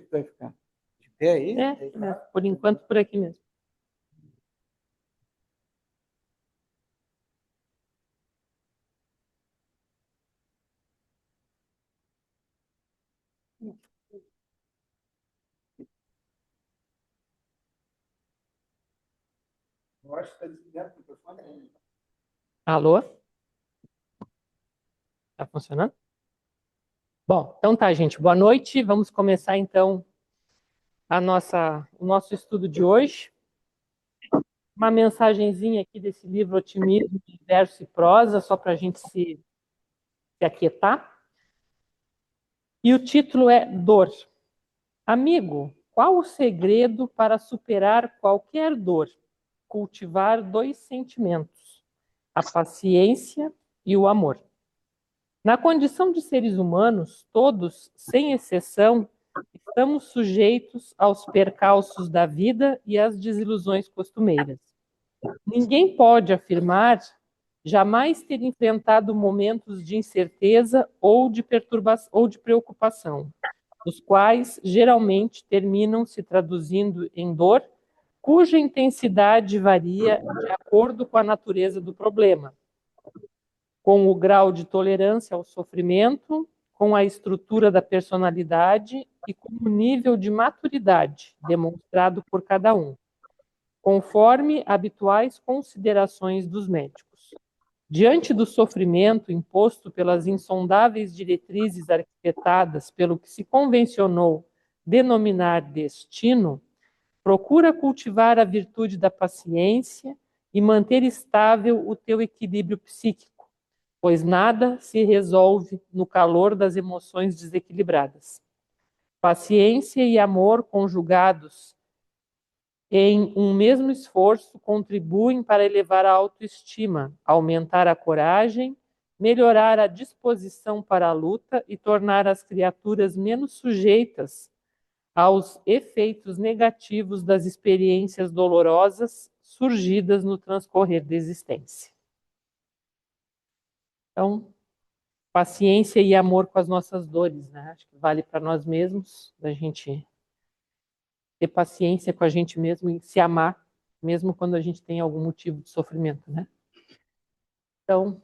que tu vai ficar? De pé aí? Por enquanto, por aqui mesmo. Eu acho que está desligado o microfone. Alô? Tá funcionando? Bom, então tá, gente. Boa noite. Vamos começar, então, o nosso estudo de hoje. Uma mensagenzinha aqui desse livro Otimismo de Verso e Prosa, só para a gente se aquietar. E o título é Dor. Amigo, qual o segredo para superar qualquer dor? Cultivar dois sentimentos, a paciência e o amor. Na condição de seres humanos, todos, sem exceção, estamos sujeitos aos percalços da vida e às desilusões costumeiras. Ninguém pode afirmar jamais ter enfrentado momentos de incerteza ou de perturbação ou de preocupação, os quais geralmente terminam se traduzindo em dor, cuja intensidade varia de acordo com a natureza do problema, com o grau de tolerância ao sofrimento, com a estrutura da personalidade e com o nível de maturidade demonstrado por cada um, conforme habituais considerações dos médicos. Diante do sofrimento imposto pelas insondáveis diretrizes arquitetadas pelo que se convencionou denominar destino, procura cultivar a virtude da paciência e manter estável o teu equilíbrio psíquico, pois nada se resolve no calor das emoções desequilibradas. Paciência e amor conjugados em um mesmo esforço contribuem para elevar a autoestima, aumentar a coragem, melhorar a disposição para a luta e tornar as criaturas menos sujeitas aos efeitos negativos das experiências dolorosas surgidas no transcorrer da existência. Então, paciência e amor com as nossas dores, né? Acho que vale para nós mesmos, da gente ter paciência com a gente mesmo e se amar, mesmo quando a gente tem algum motivo de sofrimento, né? Então,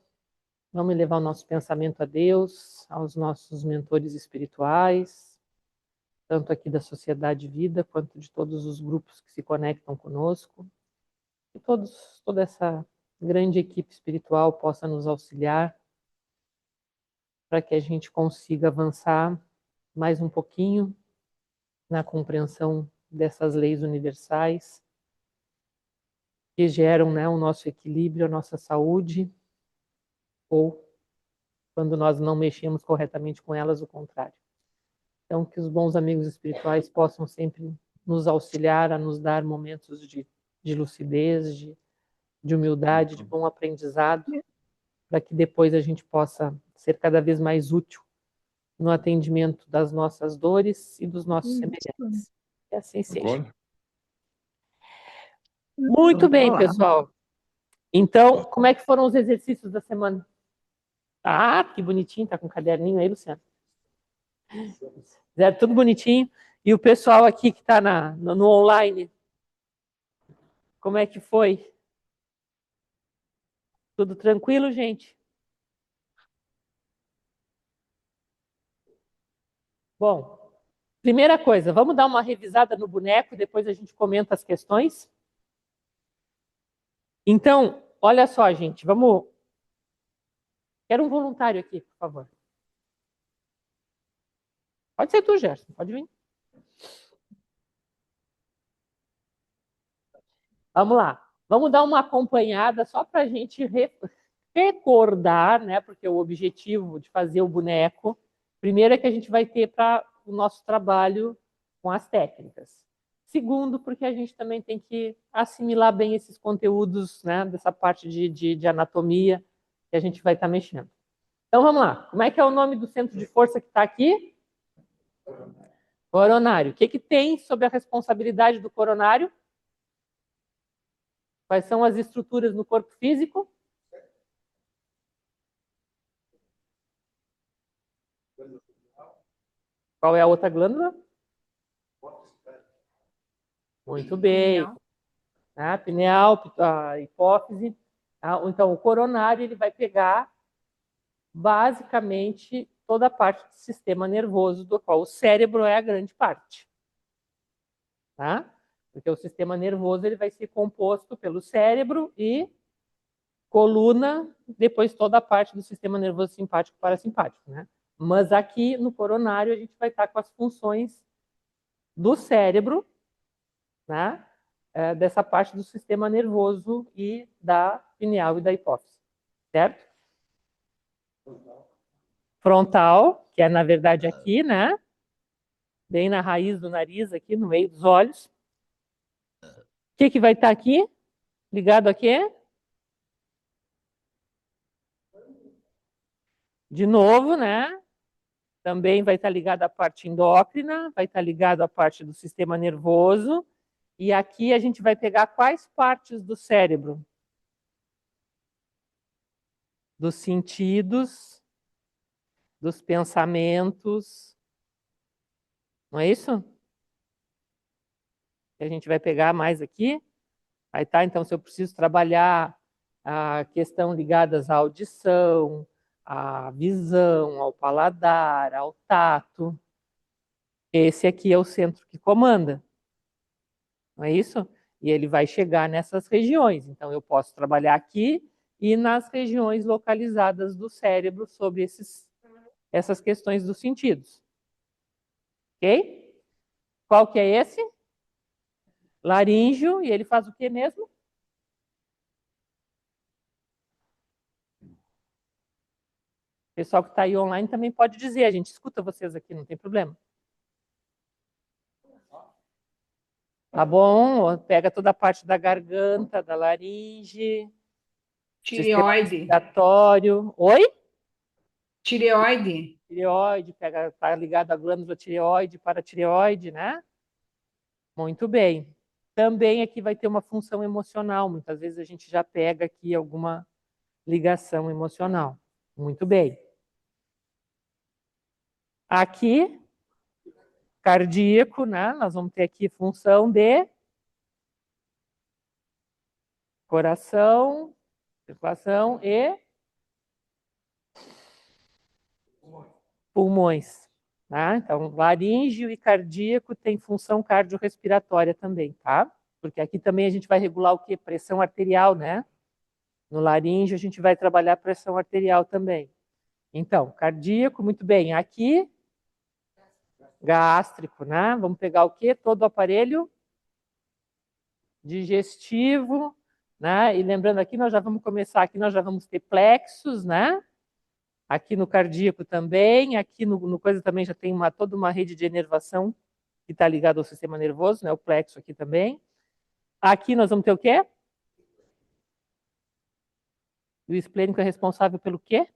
vamos levar o nosso pensamento a Deus, aos nossos mentores espirituais, tanto aqui da Sociedade Vida, quanto de todos os grupos que se conectam conosco. Que toda essa grande equipe espiritual possa nos auxiliar para que a gente consiga avançar mais um pouquinho na compreensão dessas leis universais que geram, né, o nosso equilíbrio, a nossa saúde, ou quando nós não mexemos corretamente com elas, o contrário. Então, que os bons amigos espirituais possam sempre nos auxiliar a nos dar momentos de lucidez, de humildade, de bom aprendizado, para que depois a gente possa ser cada vez mais útil no atendimento das nossas dores e dos nossos semelhantes. Que assim seja. Muito bem, pessoal. Então, como é que foram os exercícios da semana? Ah, que bonitinho, tá com um caderninho aí, Luciano. Fizeram tudo bonitinho. E o pessoal aqui que está no online, como é que foi? Tudo tranquilo, gente? Bom, primeira coisa, vamos dar uma revisada no boneco, depois a gente comenta as questões. Então, olha só, gente, vamos... Quero um voluntário aqui, por favor. Pode ser tu, Gerson, pode vir. Vamos lá. Vamos dar uma acompanhada só para a gente recordar, né? Porque o objetivo de fazer o boneco, primeiro é que a gente vai ter para o nosso trabalho com as técnicas. Segundo, porque a gente também tem que assimilar bem esses conteúdos, né? Dessa parte de anatomia que a gente vai estar mexendo. Então vamos lá. Como é que é o nome do centro de força que está aqui? Coronário. O que, que tem sobre a responsabilidade do coronário? Quais são as estruturas no corpo físico? Qual é a outra glândula? Muito bem. Pineal. Tá? Pineal, a hipófise. Tá? Então, o coronário ele vai pegar basicamente toda a parte do sistema nervoso, do qual o cérebro é a grande parte. Tá? Porque o sistema nervoso ele vai ser composto pelo cérebro e coluna, depois toda a parte do sistema nervoso simpático e parasimpático, né? Mas aqui no coronário a gente vai estar com as funções do cérebro, né? Dessa parte do sistema nervoso e da pineal e da hipófise, certo? Frontal, que é na verdade aqui, né? Bem na raiz do nariz, aqui no meio dos olhos. O que vai estar aqui? Ligado a quê? De novo, né? Também vai estar ligado à parte endócrina, vai estar ligado à parte do sistema nervoso. E aqui a gente vai pegar quais partes do cérebro? Dos sentidos, dos pensamentos. Não é isso? Que a gente vai pegar mais aqui. Aí tá, então, se eu preciso trabalhar a questão ligadas à audição, à visão, ao paladar, ao tato, esse aqui é o centro que comanda. Não é isso? E ele vai chegar nessas regiões. Então, eu posso trabalhar aqui e nas regiões localizadas do cérebro sobre essas questões dos sentidos. Ok? Qual que é esse? Laríngeo, e ele faz o que mesmo? O pessoal que está aí online também pode dizer, a gente escuta vocês aqui, não tem problema. Tá bom? Pega toda a parte da garganta, da laringe, sistema Tireoide. respiratório. Oi? Tireoide. Tireoide, tá ligado à glândula tireoide, paratireoide, né? Muito bem. Também aqui vai ter uma função emocional. Muitas vezes a gente já pega aqui alguma ligação emocional. Muito bem. Aqui, cardíaco, né? Nós vamos ter aqui função de coração, circulação e pulmões. Tá? Então, laríngeo e cardíaco tem função cardiorrespiratória também, tá? Porque aqui também a gente vai regular o quê? Pressão arterial, né? No laríngeo a gente vai trabalhar pressão arterial também. Então, cardíaco, muito bem. Aqui, gástrico, né? Vamos pegar o quê? Todo o aparelho digestivo, né? E lembrando aqui, nós já vamos começar aqui, nós já vamos ter plexos, né? Aqui no cardíaco também, aqui no coisa também já tem toda uma rede de inervação que está ligada ao sistema nervoso, né? O plexo aqui também. Aqui nós vamos ter o quê? O esplênico é responsável pelo quê?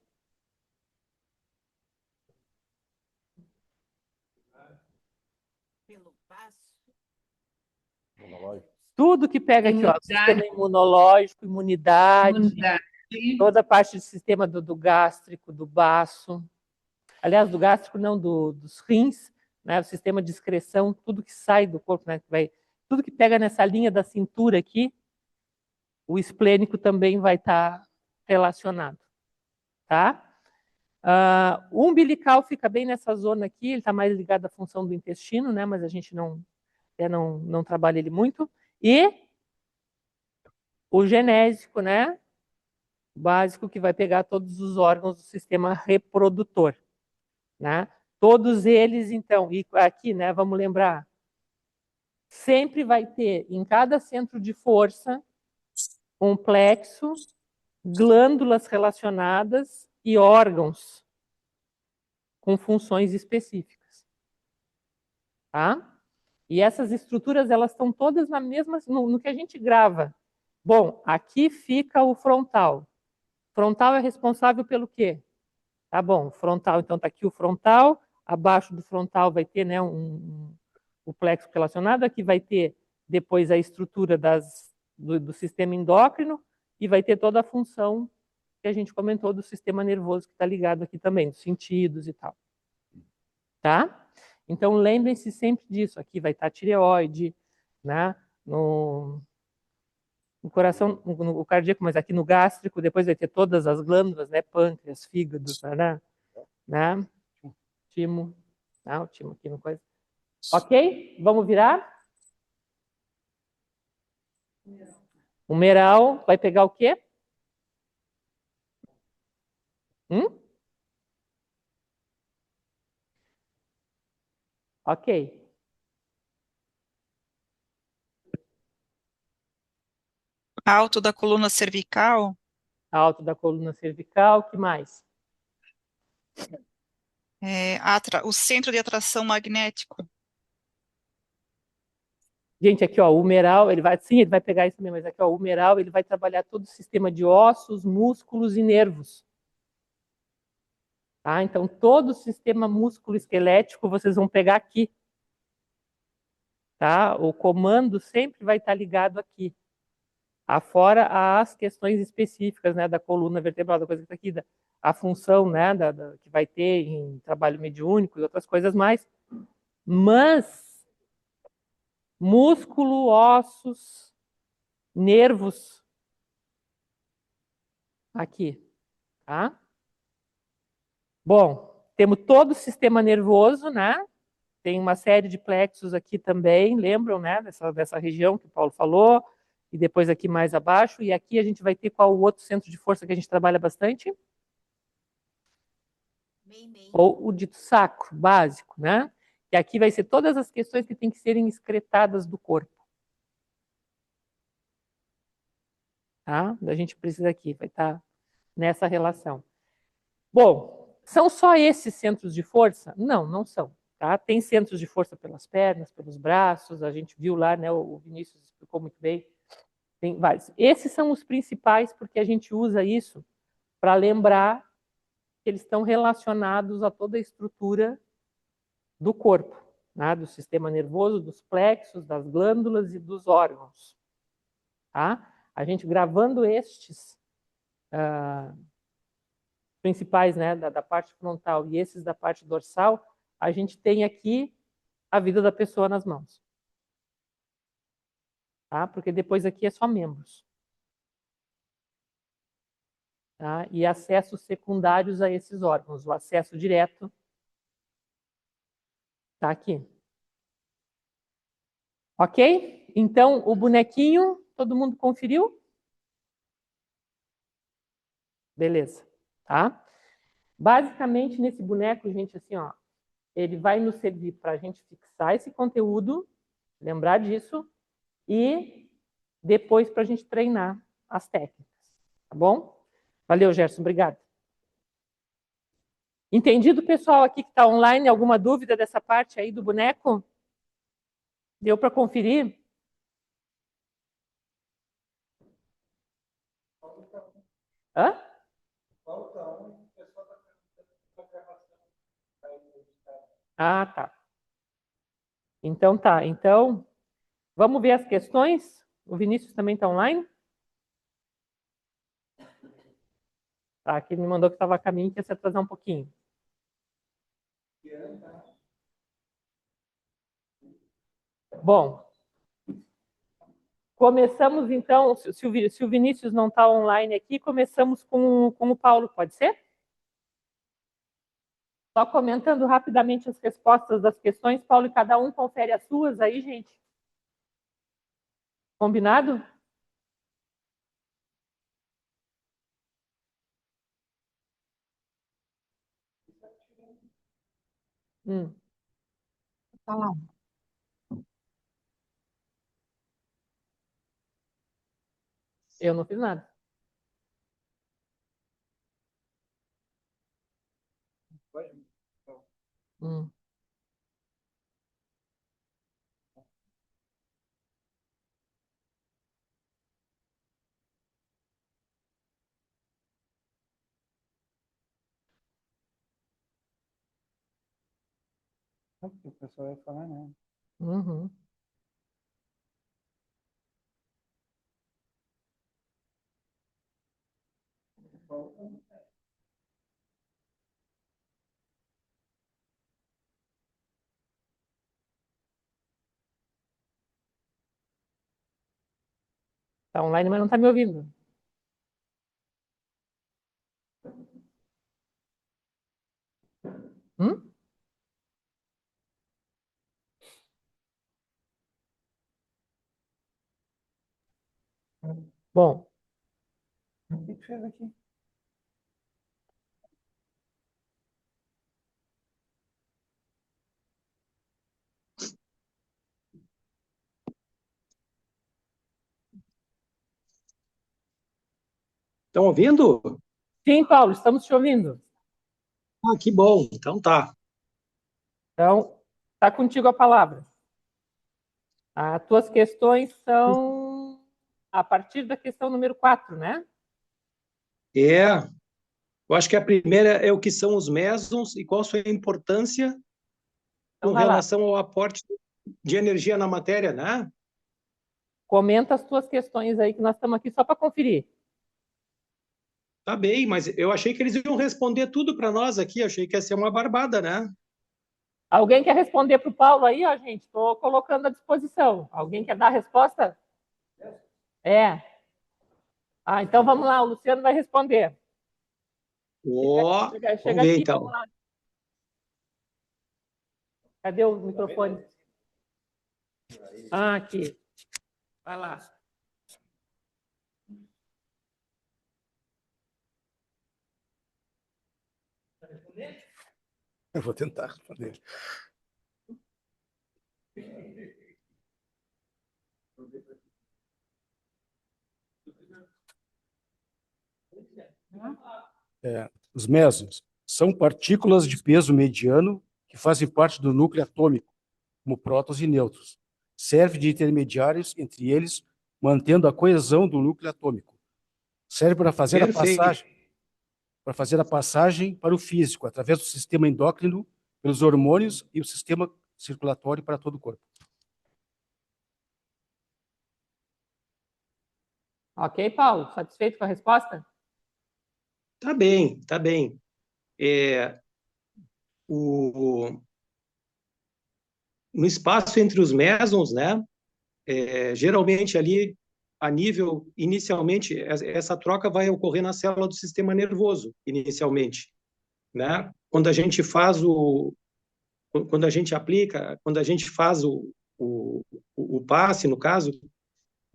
Pelo passo. Tudo que pega aqui, ó, Imunidade. sistema imunológico, imunidade, Imunidade. toda a parte do sistema do gástrico, do baço. Aliás, do gástrico não, dos rins, né? O sistema de excreção, tudo que sai do corpo, né? Tudo que pega nessa linha da cintura aqui, o esplênico também vai estar relacionado, tá? O umbilical fica bem nessa zona aqui, ele está mais ligado à função do intestino, né? Mas a gente não trabalha ele muito. E o genésico, né? Básico, que vai pegar todos os órgãos do sistema reprodutor, né? Todos eles, então, e aqui, né? Vamos lembrar, sempre vai ter em cada centro de força um plexo, glândulas relacionadas e órgãos com funções específicas, tá? E essas estruturas, elas estão todas na mesma, no que a gente grava. Bom, aqui fica o frontal. Frontal é responsável pelo quê? Tá bom, frontal, então tá aqui o frontal, abaixo do frontal vai ter, né, o plexo relacionado, aqui vai ter depois a estrutura do sistema endócrino e vai ter toda a função que a gente comentou do sistema nervoso que está ligado aqui também, dos sentidos e tal. Tá? Então, lembrem-se sempre disso. Aqui vai estar a tireoide, né? no, no coração, no cardíaco, mas aqui no gástrico, depois vai ter todas as glândulas, né? Pâncreas, fígado, né? Timo, o timo aqui no coisa. Ok? Vamos virar? Humeral vai pegar o quê? Hum? Ok. Alto da coluna cervical, Alto da coluna cervical, que mais? o centro de atração magnético. Gente, aqui, ó, o humeral, ele vai pegar isso mesmo, mas aqui, ó, o humeral, ele vai trabalhar todo o sistema de ossos, músculos e nervos. Tá? Então, todo o sistema músculo-esquelético vocês vão pegar aqui. Tá? O comando sempre vai estar ligado aqui. Afora as questões específicas, né, da coluna vertebral, da coisa que está aqui, a função, né, que vai ter em trabalho mediúnico e outras coisas mais. Mas músculo, ossos, nervos, aqui, tá? Bom, temos todo o sistema nervoso, né? Tem uma série de plexos aqui também, lembram, né? Dessa região que o Paulo falou, e depois aqui mais abaixo. E aqui a gente vai ter qual o outro centro de força que a gente trabalha bastante? Ou o dito sacro, básico, né? E aqui vai ser todas as questões que têm que serem excretadas do corpo. Tá? A gente precisa aqui, vai estar nessa relação. Bom, são só esses centros de força? Não, não são. Tá? Tem centros de força pelas pernas, pelos braços, a gente viu lá, né? O Vinícius explicou muito bem. Tem vários. Esses são os principais, porque a gente usa isso para lembrar que eles estão relacionados a toda a estrutura do corpo, né? Do sistema nervoso, dos plexos, das glândulas e dos órgãos. Tá? A gente gravando estes principais, né, da parte frontal e esses da parte dorsal, a gente tem aqui a vida da pessoa nas mãos. Tá? Porque depois aqui é só membros. Tá? E acessos secundários a esses órgãos. O acesso direto está aqui. Ok? Então, o bonequinho, todo mundo conferiu? Beleza. Tá? Basicamente, nesse boneco, gente, assim, ó, ele vai nos servir para a gente fixar esse conteúdo, lembrar disso, e depois para a gente treinar as técnicas. Tá bom? Valeu, Gerson. Obrigado. Entendido, pessoal, aqui que está online? Alguma dúvida dessa parte aí do boneco? Deu para conferir? Hã? Ah, tá. Então tá. Então, vamos ver as questões? O Vinícius também está online? Tá, aqui ele me mandou que estava a caminho, que ia se atrasar um pouquinho. Bom, começamos então, se o Vinícius não está online aqui, começamos com o Paulo, pode ser? Só comentando rapidamente as respostas das questões, Paulo, e cada um confere as suas aí, gente. Combinado? Tá lá. Eu não fiz nada. Hum. O pessoal vai falar, né? Uhum. Tá online, mas não tá me ouvindo. Hum? Bom, O que que fez aqui? Estão ouvindo? sim, Paulo, estamos te ouvindo. Ah, que bom. Então tá. Então, tá contigo a palavra. As tuas questões são a partir da questão número 4, né? É, eu acho que a primeira é o que são os mesons e qual a sua importância Então, com vai lá. relação ao aporte de energia na matéria, né? Comenta as tuas questões aí, que nós estamos aqui só para conferir. Tá bem, mas eu achei que eles iam responder tudo para nós aqui, achei que ia ser uma barbada, né? Alguém quer responder para o Paulo aí, ó, gente? Estou colocando à disposição. Alguém quer dar a resposta? É. Ah, então vamos lá, o Luciano vai responder. Ó, Chega, vamos chega ver aqui, vamos então. lá. Cadê o microfone? Ah, aqui. Vai lá. Eu vou tentar responder. Os mesons são partículas de peso mediano que fazem parte do núcleo atômico, como prótons e nêutrons. Serve de intermediários entre eles, mantendo a coesão do núcleo atômico. Serve Perfeito. para fazer a passagem para o físico, através do sistema endócrino, pelos hormônios e o sistema circulatório para todo o corpo. Ok, Paulo? Satisfeito com a resposta? Tá bem, tá bem. É, o, no espaço entre os mesons, né? Geralmente ali a nível inicialmente essa troca vai ocorrer na célula do sistema nervoso inicialmente, né? Quando a gente aplica, quando a gente faz o passe, no caso,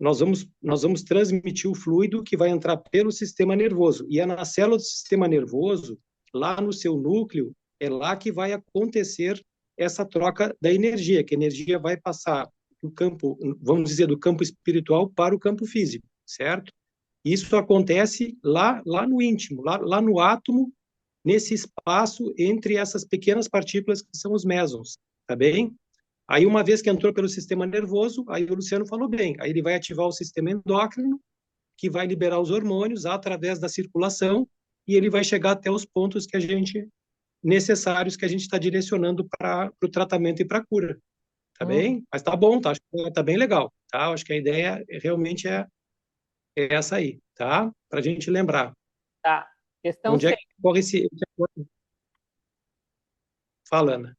nós vamos transmitir o fluido que vai entrar pelo sistema nervoso. E é na célula do sistema nervoso, lá no seu núcleo, é lá que vai acontecer essa troca da energia, que a energia vai passar do campo, vamos dizer, do campo espiritual para o campo físico, certo? Isso acontece lá no íntimo, lá no átomo, nesse espaço entre essas pequenas partículas que são os mesons, tá bem? Aí, uma vez que entrou pelo sistema nervoso, aí o Luciano falou bem, aí ele vai ativar o sistema endócrino, que vai liberar os hormônios através da circulação, e ele vai chegar até os pontos que a gente necessários que a gente está direcionando para o tratamento e para a cura, tá bem? Mas tá bom, tá, acho que tá bem legal, tá? Acho que a ideia realmente é essa aí, tá? Para a gente lembrar. Tá. Questão Onde é 6. que ocorre esse... Fala, Ana.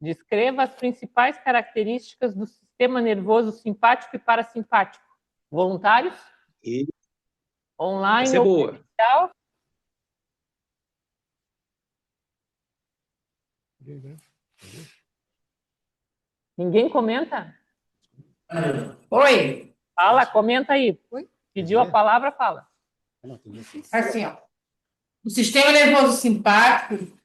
Descreva as principais características do sistema nervoso simpático e parasimpático. Voluntários? E Online essa é ou boa. presencial? Ninguém comenta? Oi, Fala, comenta aí. Pediu a palavra, fala. assim, ó. O sistema nervoso simpático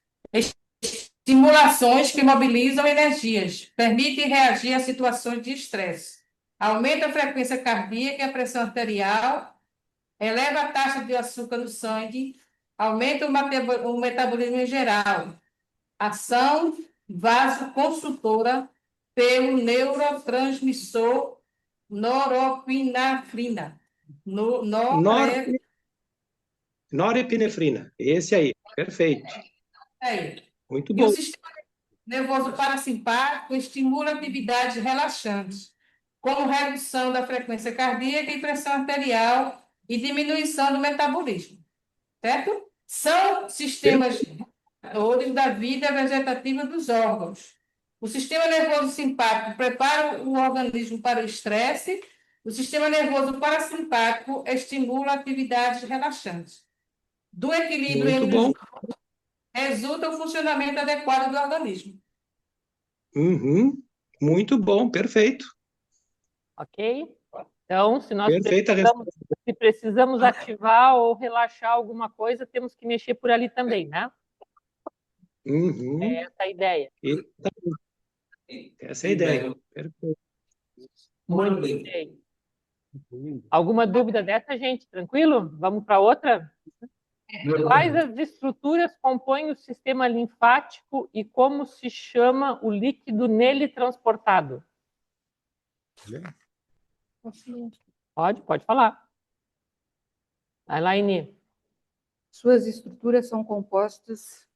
estimulações que mobilizam energias, permitem reagir a situações de estresse, aumenta a frequência cardíaca e a pressão arterial, eleva a taxa de açúcar no sangue, aumenta o metabolismo em geral, ação vasoconstrutora pelo neurotransmissor norepinefrina. No, Nor nore, Norepinefrina, esse aí, perfeito, é, muito e o bom. sistema nervoso parasimpático estimula atividades relaxantes, como redução da frequência cardíaca e pressão arterial e diminuição do metabolismo, certo? São sistemas reguladores da vida vegetativa dos órgãos. O sistema nervoso simpático prepara o organismo para o estresse O sistema nervoso parasimpático estimula atividades relaxantes. Do equilíbrio Muito entre bom. os resulta o funcionamento adequado do organismo. Uhum. Muito bom, perfeito. Ok? Então, Perfeita resposta. se precisamos ativar ou relaxar alguma coisa, temos que mexer por ali também, né? Uhum. É essa a ideia. Essa é a ideia. Perfeito. Muito bem. Alguma dúvida dessa, gente? Tranquilo? Vamos para outra? Quais as estruturas compõem o sistema linfático e como se chama o líquido nele transportado? Pode falar. Elaine. Suas estruturas são compostas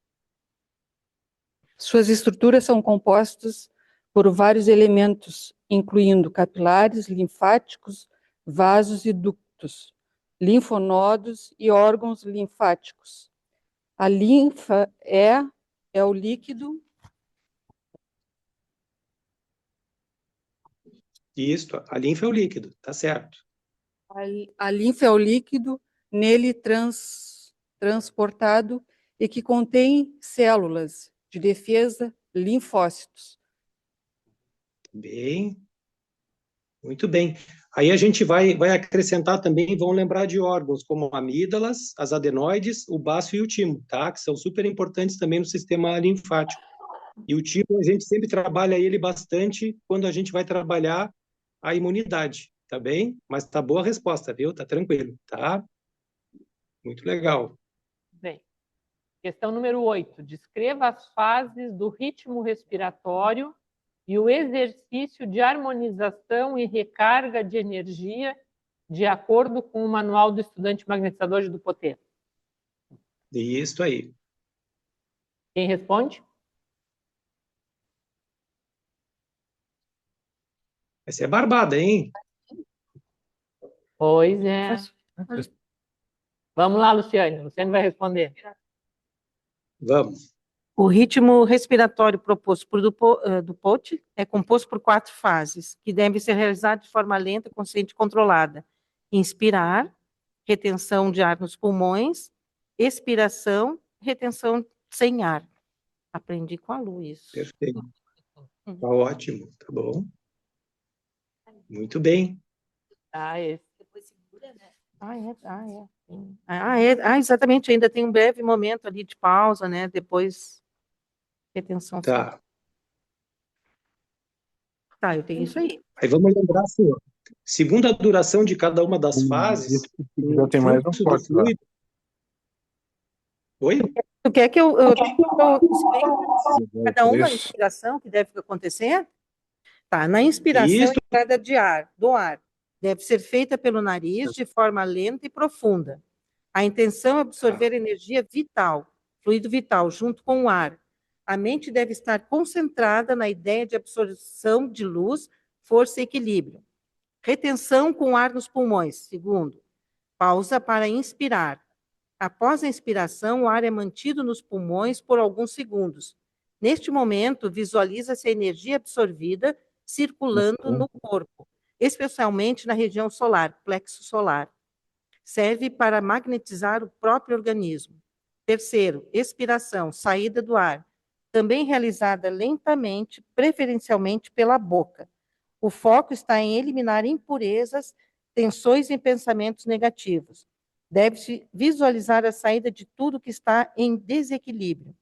por vários elementos, incluindo capilares, linfáticos, vasos e ductos, linfonodos e órgãos linfáticos. A linfa é o líquido. Isso, a linfa é o líquido, tá certo. A linfa é o líquido nele transportado e que contém células de defesa, linfócitos. Bem, muito bem. Aí a gente vai acrescentar também, vão lembrar de órgãos como amígdalas, as adenoides, o baço e o timo, tá? Que são super importantes também no sistema linfático. E o timo, a gente sempre trabalha ele bastante quando a gente vai trabalhar a imunidade, tá bem? Mas tá boa a resposta, viu? Tá tranquilo, tá? Muito legal. Bem. Questão número 8. Descreva as fases do ritmo respiratório e o exercício de harmonização e recarga de energia de acordo com o Manual do Estudante Magnetizador de Dupotê. Isso aí. Quem responde? Essa é barbada, hein? Pois é. Vamos lá, Luciane. Luciane vai responder. Vamos. O ritmo respiratório proposto por Dupont é composto por 4 fases, que devem ser realizadas de forma lenta, consciente e controlada. Inspirar, retenção de ar nos pulmões, expiração, retenção sem ar. Aprendi com a Lu isso. Perfeito. Tá ótimo, tá bom. Muito bem. Esse. Exatamente, ainda tem um breve momento ali de pausa, né? Depois, retenção. Tá. Tá, eu tenho isso aí. Aí vamos lembrar assim, ó, segundo a duração de cada uma das fases, Já tem mais um fluxo do corte lá. fluido. Oi? Tu quer que eu explique cada uma a inspiração que deve acontecer? Tá, na inspiração, Isso. a entrada do ar deve ser feita pelo nariz de forma lenta e profunda. A intenção é absorver energia vital, fluido vital, junto com o ar. A mente deve estar concentrada na ideia de absorção de luz, força e equilíbrio. Retenção com ar nos pulmões. Segundo, pausa para inspirar. Após a inspiração, o ar é mantido nos pulmões por alguns segundos. Neste momento, visualiza-se a energia absorvida circulando no corpo, especialmente na região solar, plexo solar. Serve para magnetizar o próprio organismo. Terceiro, expiração, saída do ar, também realizada lentamente, preferencialmente pela boca. O foco está em eliminar impurezas, tensões e pensamentos negativos. Deve-se visualizar a saída de tudo que está em desequilíbrio.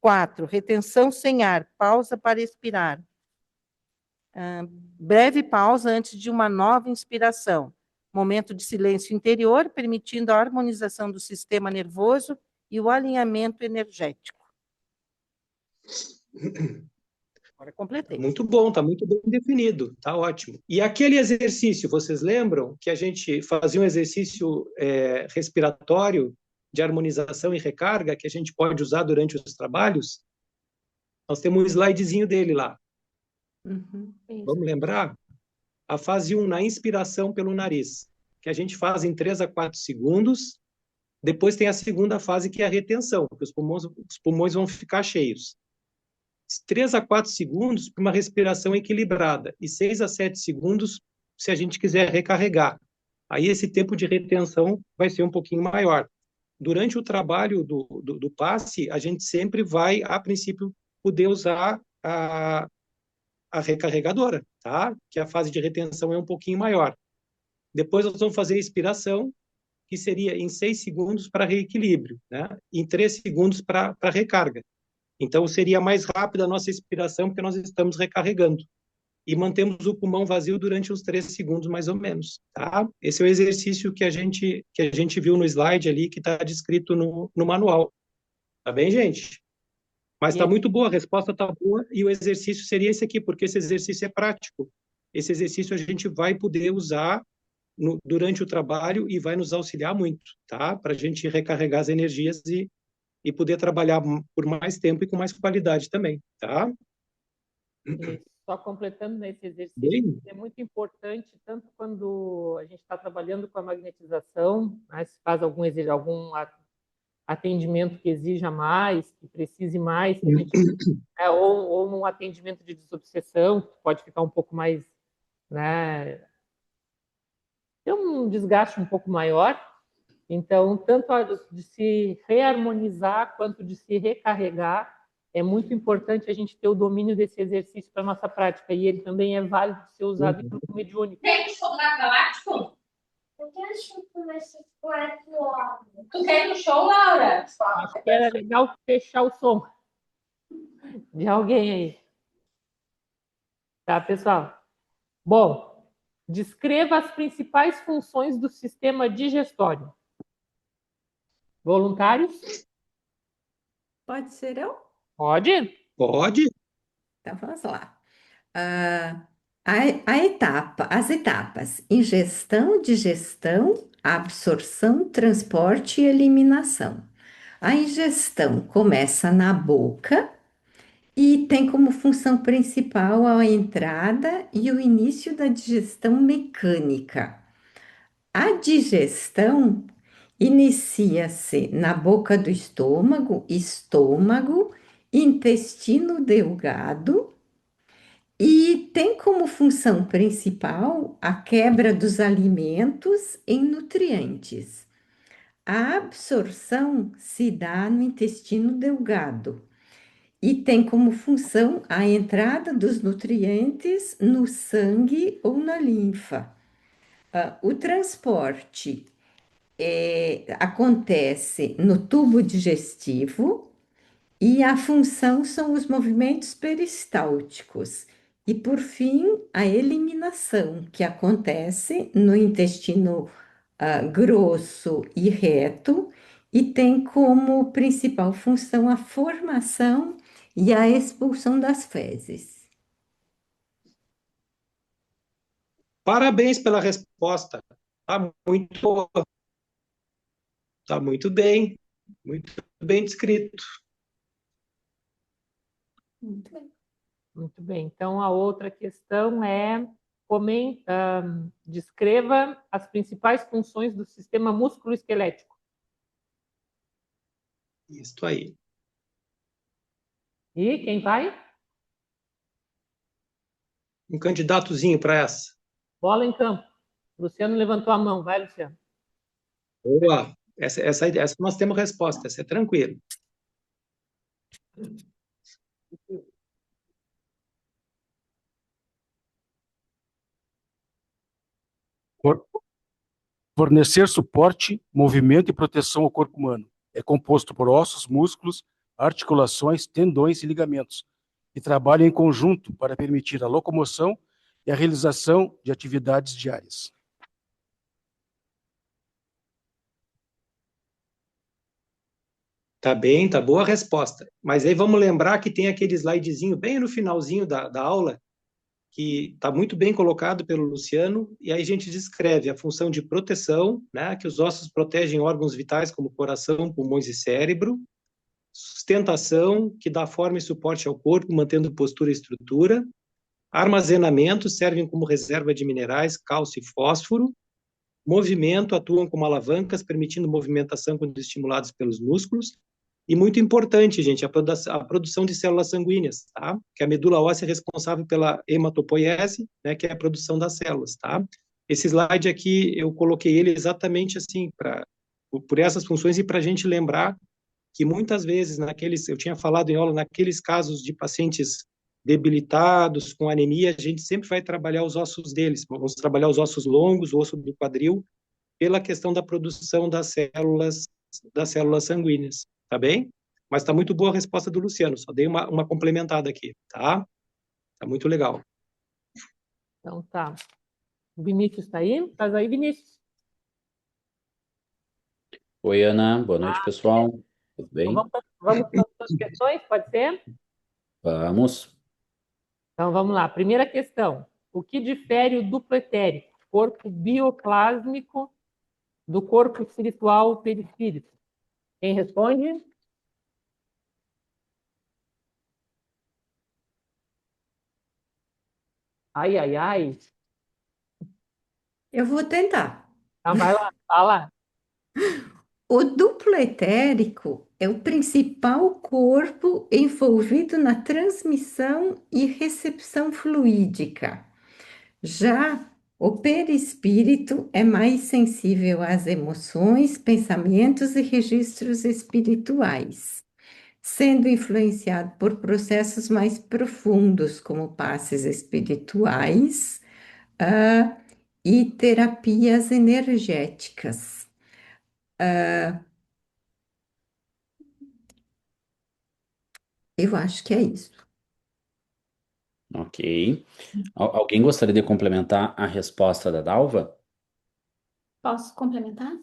4. Retenção sem ar, pausa para expirar. Breve pausa antes de uma nova inspiração. Momento de silêncio interior, permitindo a harmonização do sistema nervoso e o alinhamento energético. Agora completei. Muito bom, tá muito bem definido, tá ótimo. E aquele exercício, vocês lembram que a gente fazia um exercício respiratório de harmonização e recarga que a gente pode usar durante os trabalhos? Nós temos um slidezinho dele lá. Vamos lembrar? A fase 1, na inspiração pelo nariz, que a gente faz em 3 a 4 segundos. Depois tem a segunda fase, que é a retenção, porque os pulmões vão ficar cheios. 3 a 4 segundos para uma respiração equilibrada e 6 a 7 segundos se a gente quiser recarregar. Aí esse tempo de retenção vai ser um pouquinho maior. Durante o trabalho do passe, a gente sempre vai, a princípio, poder usar a recarregadora, tá? Que a fase de retenção é um pouquinho maior. Depois nós vamos fazer a expiração, que seria em 6 segundos para reequilíbrio, né? Em 3 segundos para recarga. Então, seria mais rápida a nossa expiração, porque nós estamos recarregando. E mantemos o pulmão vazio durante uns 3 segundos, mais ou menos, tá? Esse é o exercício que a gente viu no slide ali, que está descrito no manual. Tá bem, gente? Mas está muito boa, a resposta está boa, e o exercício seria esse aqui, porque esse exercício é prático. Esse exercício a gente vai poder usar durante o trabalho e vai nos auxiliar muito, tá? Para a gente recarregar as energias e poder trabalhar por mais tempo e com mais qualidade também, tá? E só completando nesse exercício, Bem, é muito importante, tanto quando a gente está trabalhando com a magnetização, né, se faz algum atendimento que exija mais, que precise mais, que a gente, ou um atendimento de desobsessão, que pode ficar um pouco mais, né, ter um desgaste um pouco maior. Então, tanto de se reharmonizar quanto de se recarregar, é muito importante a gente ter o domínio desse exercício para a nossa prática, e ele também é válido de ser usado em grupo mediúnico. Tem chocolate galáctico? Eu quero chocolate logo. Tu quer ir no show, Laura? Acho que era legal fechar o som de alguém aí. Tá, pessoal? Bom, descreva as principais funções do sistema digestório. Voluntários? Pode ser eu? Pode? pode? Então vamos lá. As etapas: ingestão, digestão, absorção, transporte e eliminação. A ingestão começa na boca e tem como função principal a entrada e o início da digestão mecânica. A digestão inicia-se na boca do estômago, intestino delgado, e tem como função principal a quebra dos alimentos em nutrientes. A absorção se dá no intestino delgado e tem como função a entrada dos nutrientes no sangue ou na linfa. O transporte acontece no tubo digestivo e a função são os movimentos peristálticos. E, por fim, a eliminação, que acontece no intestino grosso e reto e tem como principal função a formação e a expulsão das fezes. Parabéns pela resposta. Tá muito boa. Tá muito bem descrito. Muito bem. Muito bem. Então, a outra questão é descreva as principais funções do sistema músculo-esquelético. Isso aí. E quem vai? Um candidatozinho para essa. Bola em campo. Luciano levantou a mão. Vai, Luciano. Boa. Essa nós temos resposta. Essa é tranquilo. Fornecer suporte, movimento e proteção ao corpo humano. É composto por ossos, músculos, articulações, tendões e ligamentos, que trabalham em conjunto para permitir a locomoção e a realização de atividades diárias. Tá bem, tá boa a resposta. Mas aí vamos lembrar que tem aquele slidezinho bem no finalzinho da aula, que está muito bem colocado pelo Luciano, e aí a gente descreve a função de proteção, né, que os ossos protegem órgãos vitais como coração, pulmões e cérebro, sustentação, que dá forma e suporte ao corpo, mantendo postura e estrutura, armazenamento, servem como reserva de minerais, cálcio e fósforo, movimento, atuam como alavancas, permitindo movimentação quando estimulados pelos músculos, E muito importante, gente, a produção de células sanguíneas, tá? Que a medula óssea é responsável pela hematopoiese, né, que é a produção das células, tá? Esse slide aqui, eu coloquei ele exatamente assim, por essas funções e para a gente lembrar que muitas vezes, eu tinha falado em aula, naqueles casos de pacientes debilitados, com anemia, a gente sempre vai trabalhar os ossos deles, vamos trabalhar os ossos longos, o osso do quadril, pela questão da produção das células sanguíneas, tá bem? Mas tá muito boa a resposta do Luciano, só dei uma complementada aqui, tá? Tá muito legal. Então tá. O Vinícius está aí? Estás aí, Vinícius? Oi, Ana. Boa noite, pessoal. Tudo bem? Então vamos para as suas questões, pode ser? Vamos. Então vamos lá. Primeira questão. O que difere o duplo etérico, corpo bioplásmico, do corpo espiritual perispírito? Quem responde? Ai, ai, ai. Eu vou tentar. Então vai lá, fala. O duplo etérico é o principal corpo envolvido na transmissão e recepção fluídica. Já o perispírito é mais sensível às emoções, pensamentos e registros espirituais, sendo influenciado por processos mais profundos, como passes espirituais, ah, e terapias energéticas. Eu acho que é isso. Ok. Alguém gostaria de complementar a resposta da Dalva? Posso complementar?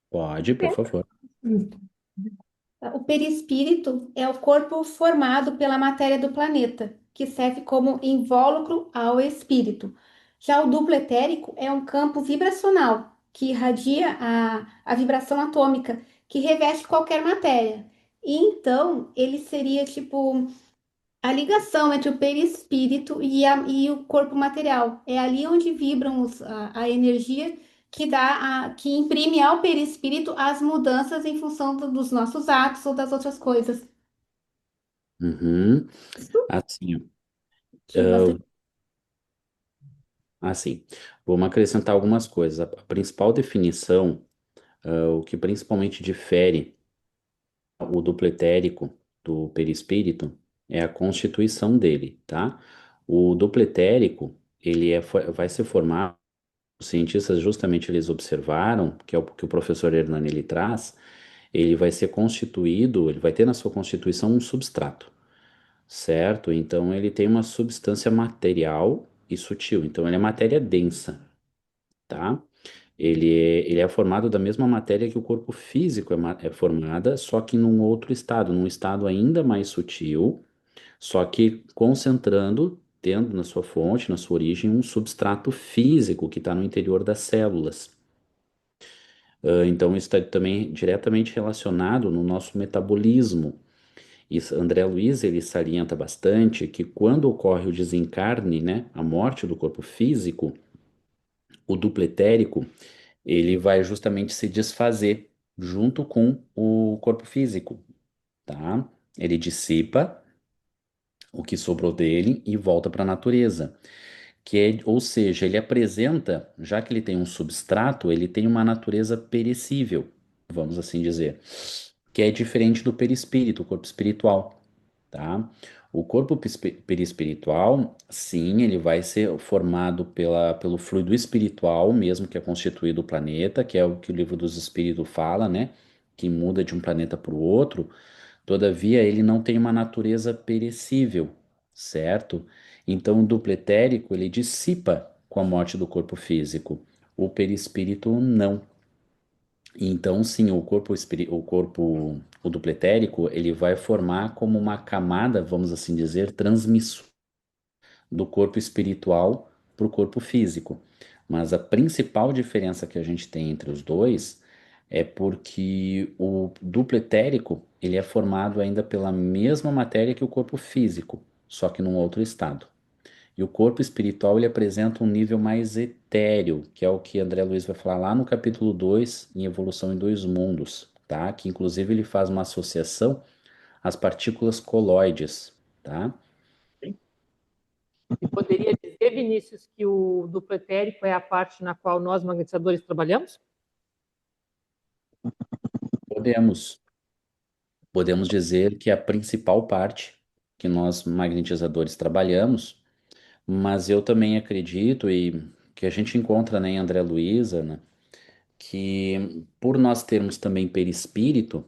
Pode, por favor. O perispírito é o corpo formado pela matéria do planeta, que serve como invólucro ao espírito. Já o duplo etérico é um campo vibracional que irradia a vibração atômica, que reveste qualquer matéria. E então, ele seria tipo a ligação entre o perispírito e o corpo material. É ali onde vibram a energia que imprime ao perispírito as mudanças em função dos nossos atos ou das outras coisas. Uhum. Assim, Tive bastante. assim, vamos acrescentar algumas coisas. A principal definição, o que principalmente difere o duplo etérico do perispírito é a constituição dele, tá? O duplo etérico, vai ser formado. Os cientistas justamente eles observaram, que é o que o professor Hernani ele traz, ele vai ser constituído, ele vai ter na sua constituição um substrato, certo? Então ele tem uma substância material e sutil, então ele é matéria densa, tá? Ele é formado da mesma matéria que o corpo físico é formada, só que num outro estado, num estado ainda mais sutil, só que concentrando, tendo na sua fonte, na sua origem, um substrato físico que está no interior das células. Então, isso está também diretamente relacionado no nosso metabolismo. E André Luiz, ele salienta bastante que quando ocorre o desencarne, né, a morte do corpo físico, o duplo etérico, ele vai justamente se desfazer junto com o corpo físico, tá? Ele dissipa o que sobrou dele e volta para a natureza. Ou seja, ele apresenta, já que ele tem um substrato, ele tem uma natureza perecível, vamos assim dizer, que é diferente do perispírito, o corpo espiritual, tá? O corpo perispiritual, sim, ele vai ser formado pelo fluido espiritual, mesmo que é constituído o planeta, que é o que o livro dos Espíritos fala, né? Que muda de um planeta para o outro. Todavia, ele não tem uma natureza perecível, certo? Então, o duplo etérico, ele dissipa com a morte do corpo físico. O perispírito, não. Então, sim, o duplo etérico, ele vai formar como uma camada, vamos assim dizer, transmissora do corpo espiritual para o corpo físico. Mas a principal diferença que a gente tem entre os dois é porque o duplo etérico ele é formado ainda pela mesma matéria que o corpo físico, só que num outro estado. E o corpo espiritual ele apresenta um nível mais etéreo, que é o que André Luiz vai falar lá no capítulo 2, em Evolução em Dois Mundos, tá? Que inclusive ele faz uma associação às partículas coloides, tá? E poderia dizer, Vinícius, que o duplo etérico é a parte na qual nós, magnetizadores, trabalhamos? Podemos, podemos dizer que é a principal parte que nós magnetizadores trabalhamos, mas eu também acredito e que a gente encontra, né, em André Luiza, né, que por nós termos também perispírito,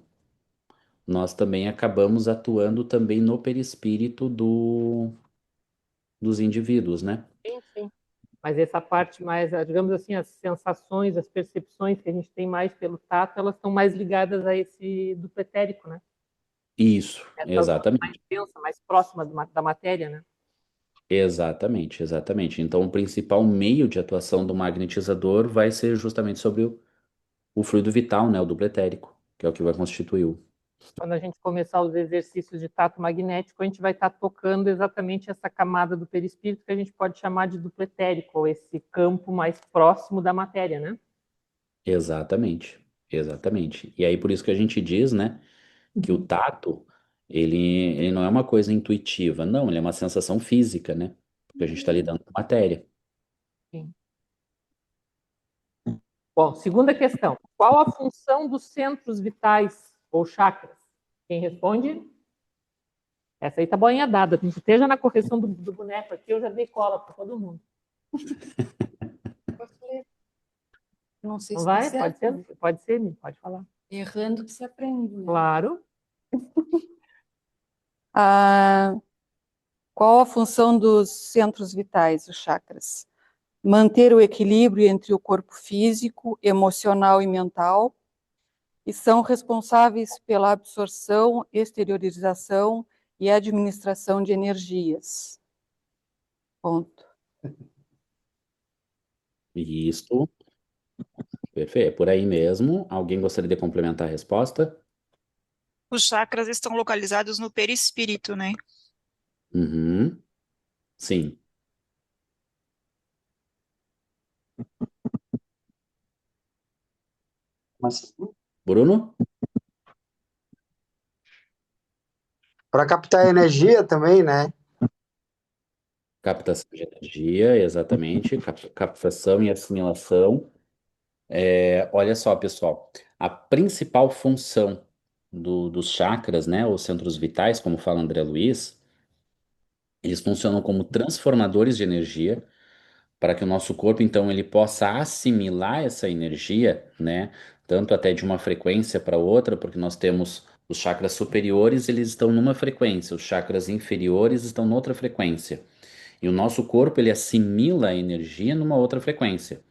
nós também acabamos atuando também no perispírito dos indivíduos, né? Sim, sim. Mas essa parte mais, digamos assim, as sensações, as percepções que a gente tem mais pelo tato, elas estão mais ligadas a esse duplo etérico, né? Isso, Essa zona mais exatamente. densa, mais próxima da matéria, né? Exatamente, exatamente. Então, o principal meio de atuação do magnetizador vai ser justamente sobre o fluido vital, né? O duplo etérico, que é o que vai constituir o. Quando a gente começar os exercícios de tato magnético, a gente vai estar tocando exatamente essa camada do perispírito que a gente pode chamar de duplo etérico, ou esse campo mais próximo da matéria, né? Exatamente, exatamente. E aí, por isso que a gente diz, né, que o tato, ele não é uma coisa intuitiva, não, ele é uma sensação física, né? Porque a gente está lidando com matéria. Sim. Bom, segunda questão. Qual a função dos centros vitais ou chakras? Quem responde? Essa aí tá boinha dada. Esteja na correção do boneco aqui, eu já dei cola para todo mundo. Não sei Não se está vai? Pode certo. ser? Pode ser, Mi, pode falar. Errando que se aprende, né? Claro. Ah, qual a função dos centros vitais, os chakras? Manter o equilíbrio entre o corpo físico, emocional e mental, e são responsáveis pela absorção, exteriorização e administração de energias. Ponto. Isso, perfeito, é por aí mesmo. Alguém gostaria de complementar a resposta? Os chakras estão localizados no perispírito, né? Uhum, sim. Mas Bruno? para captar energia também, né? Captação de energia, exatamente. Captação e assimilação. Olha só, pessoal, a principal função dos chakras, né, os centros vitais, como fala André Luiz, eles funcionam como transformadores de energia para que o nosso corpo, então, ele possa assimilar essa energia, né, tanto até de uma frequência para outra, porque nós temos os chakras superiores, eles estão numa frequência, os chakras inferiores estão noutra frequência. E o nosso corpo, ele assimila a energia numa outra frequência.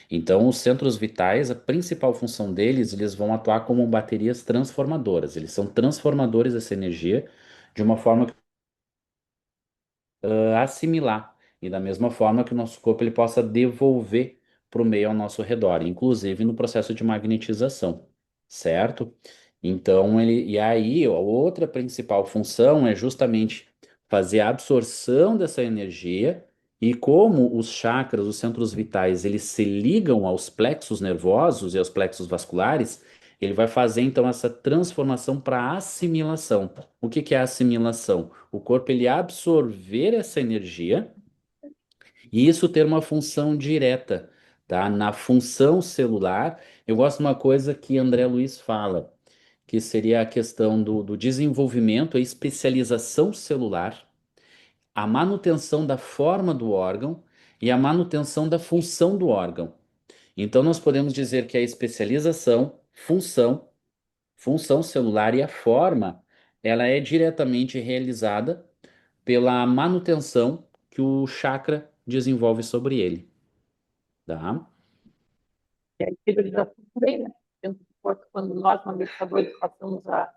Então, os centros vitais, a principal função deles, eles vão atuar como baterias transformadoras. Eles são transformadores dessa energia de uma forma que assimilar e da mesma forma que o nosso corpo ele possa devolver para o meio ao nosso redor, inclusive no processo de magnetização, certo? Então e aí a outra principal função é justamente fazer a absorção dessa energia e como os chakras, os centros vitais, eles se ligam aos plexos nervosos e aos plexos vasculares, ele vai fazer então essa transformação para assimilação. O que que é a assimilação? O corpo ele absorver essa energia e isso ter uma função direta, tá? Na função celular, eu gosto de uma coisa que André Luiz fala, que seria a questão do desenvolvimento, a especialização celular, a manutenção da forma do órgão e a manutenção da função do órgão. Então, nós podemos dizer que a especialização, função celular e a forma, ela é diretamente realizada pela manutenção que o chakra desenvolve sobre ele, tá? E a exteriorização também, né? Dentro do corpo, quando nós, magnetizadores, passamos a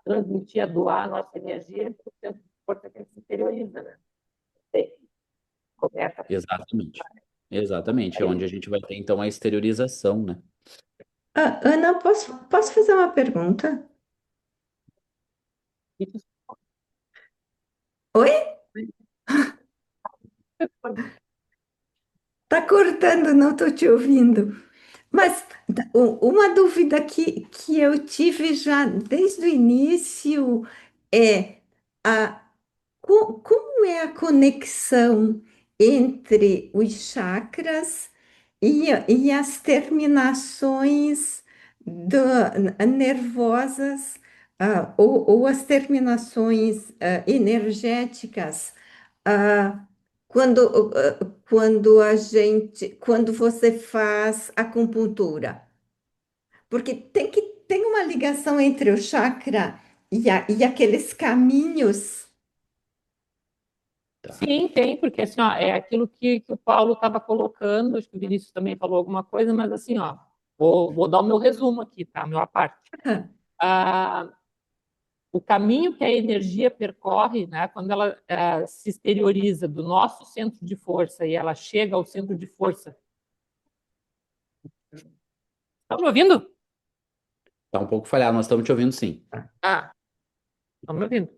transmitir, a doar a nossa energia, o centro do corpo é que se exterioriza, né? Começa Exatamente. Exatamente, é onde a gente vai ter então a exteriorização, né? Ah, Ana, posso fazer uma pergunta? Oi? Tá cortando, não estou te ouvindo. Mas uma dúvida que eu tive já desde o início é como é a conexão entre os chakras e as terminações nervosas, ou as terminações energéticas, ah, quando você faz acupuntura? Porque tem uma ligação entre o chakra e aqueles caminhos. Tá. Sim, tem, porque assim, ó, é aquilo que o Paulo estava colocando, acho que o Vinícius também falou alguma coisa, mas assim, ó, vou dar o meu resumo aqui, tá? Meu à parte. Ah, o caminho que a energia percorre, né, quando ela se exterioriza do nosso centro de força e ela chega ao centro de força. Estão me ouvindo? Tá um pouco falhado, nós estamos te ouvindo sim. Ah, estão me ouvindo?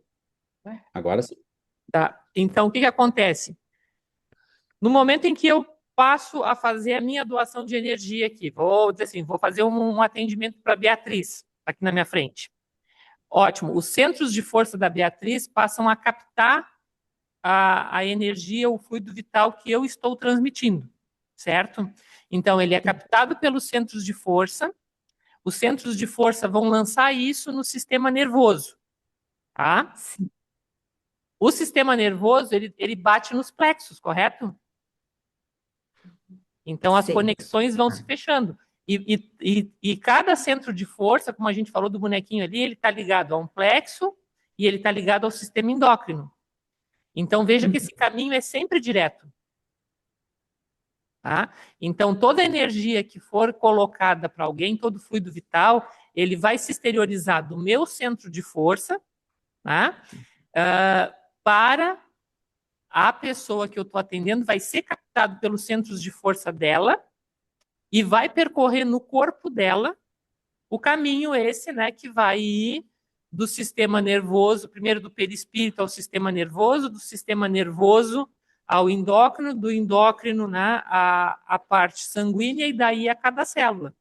Agora sim. Tá. Então, o que acontece? No momento em que eu passo a fazer a minha doação de energia aqui, vou dizer assim, vou fazer um atendimento para a Beatriz, aqui na minha frente. Ótimo. Os centros de força da Beatriz passam a captar a energia, o fluido vital que eu estou transmitindo, certo? Então, ele é captado pelos centros de força, os centros de força vão lançar isso no sistema nervoso, tá? Sim. O sistema nervoso, ele bate nos plexos, correto? Então, as Sim. conexões vão se fechando. E cada centro de força, como a gente falou do bonequinho ali, ele está ligado a um plexo e ele está ligado ao sistema endócrino. Então, veja que esse caminho é sempre direto. Tá? Então, toda a energia que for colocada para alguém, todo fluido vital, ele vai se exteriorizar do meu centro de força, tá? Para a pessoa que eu estou atendendo, vai ser captado pelos centros de força dela e vai percorrer no corpo dela o caminho esse, né, que vai ir do sistema nervoso, primeiro do perispírito ao sistema nervoso, do sistema nervoso ao endócrino, do endócrino, né, a parte sanguínea e daí a cada célula.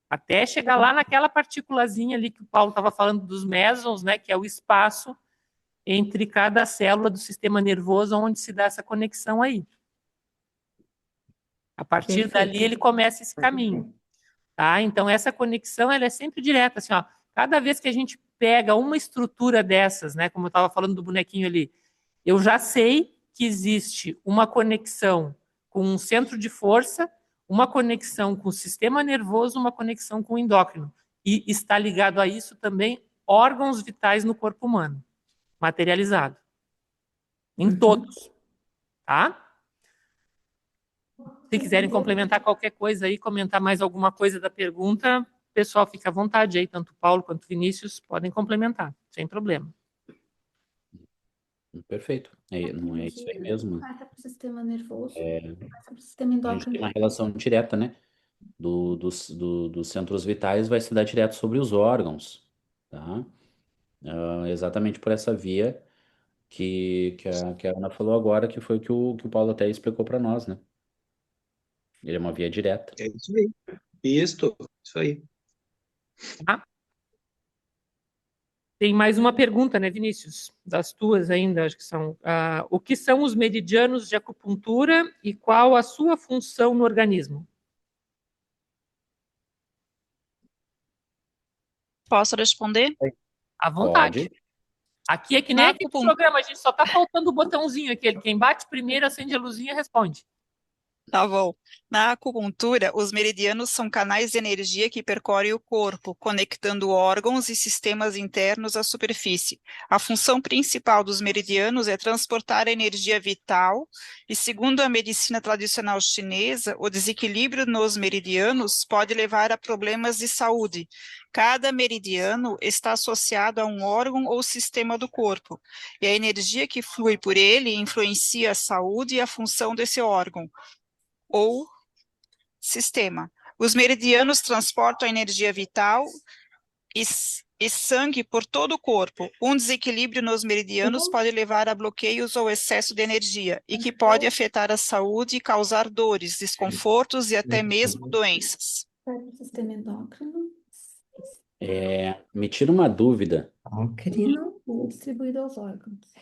Até chegar lá naquela partículazinha ali que o Paulo estava falando dos mesons, né, que é o espaço entre cada célula do sistema nervoso onde se dá essa conexão aí. A partir dali ele começa esse caminho. Tá? Então essa conexão ela é sempre direta. Assim, ó, cada vez que a gente pega uma estrutura dessas, né, como eu estava falando do bonequinho ali, eu já sei que existe uma conexão com um centro de força, uma conexão com o sistema nervoso, uma conexão com o endócrino. E está ligado a isso também órgãos vitais no corpo humano, materializado. Em todos. Tá? Se quiserem complementar qualquer coisa aí, comentar mais alguma coisa da pergunta, o pessoal fica à vontade aí, tanto o Paulo quanto o Vinícius podem complementar, sem problema. Perfeito. Não é isso aí mesmo. Passa para o sistema nervoso, passa para o A sistema gente tem endócrino. uma relação direta, né? Dos centros vitais vai se dar direto sobre os órgãos, tá? Exatamente por essa via que a Ana falou agora, que foi o que o Paulo até explicou para nós, né? Ele é uma via direta. É isso aí. Isso aí. Tá? Tem mais uma pergunta, né, Vinícius? Das tuas ainda, acho que são. O que são os meridianos de acupuntura e qual a sua função no organismo? Posso responder? À vontade. Pode. Aqui é que nem Na aquele acupun- programa, a gente só está faltando o botãozinho aquele. Quem bate primeiro, acende a luzinha e responde. Tá bom. Na acupuntura, os meridianos são canais de energia que percorrem o corpo, conectando órgãos e sistemas internos à superfície. A função principal dos meridianos é transportar a energia vital, e segundo a medicina tradicional chinesa, o desequilíbrio nos meridianos pode levar a problemas de saúde. Cada meridiano está associado a um órgão ou sistema do corpo, e a energia que flui por ele influencia a saúde e a função desse órgão ou sistema. Os meridianos transportam a energia vital e sangue por todo o corpo. Um desequilíbrio nos meridianos pode levar a bloqueios ou excesso de energia, e que pode afetar a saúde e causar dores, desconfortos e até mesmo doenças. Para o sistema endócrino, Me tira uma dúvida. Endócrino, distribuído aos órgãos.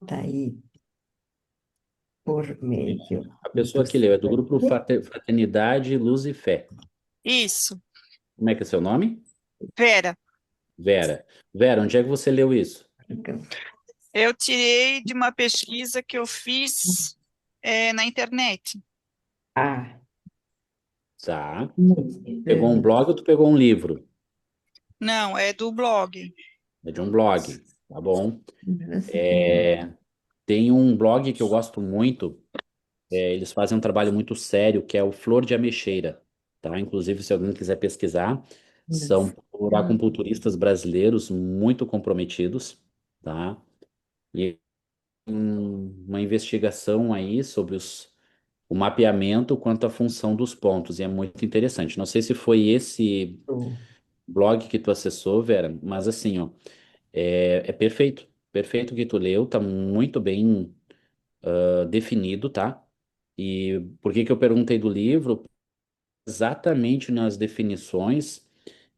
tá aí, por meio A pessoa do que leu é do grupo Fraternidade, Luz e Fé. Isso. Como é que é seu nome? Vera, Vera. Vera, onde é que você leu isso? órgão. eu tirei de uma pesquisa que eu fiz na internet. Ah, Tá. Pegou um blog ou tu pegou um livro? Não, é do blog. É de um blog, tá bom? você Tem um blog que eu gosto muito, eles fazem um trabalho muito sério, que é o Flor de Ameixeira, tá? Inclusive, se alguém quiser pesquisar, são por acupunturistas brasileiros muito comprometidos, tá? E uma investigação aí sobre o mapeamento quanto à função dos pontos, e é muito interessante. Não sei se foi esse blog que tu acessou, Vera, mas assim, ó, é perfeito. Perfeito o que tu leu, tá muito bem definido, tá? E por que que eu perguntei do livro? Exatamente nas definições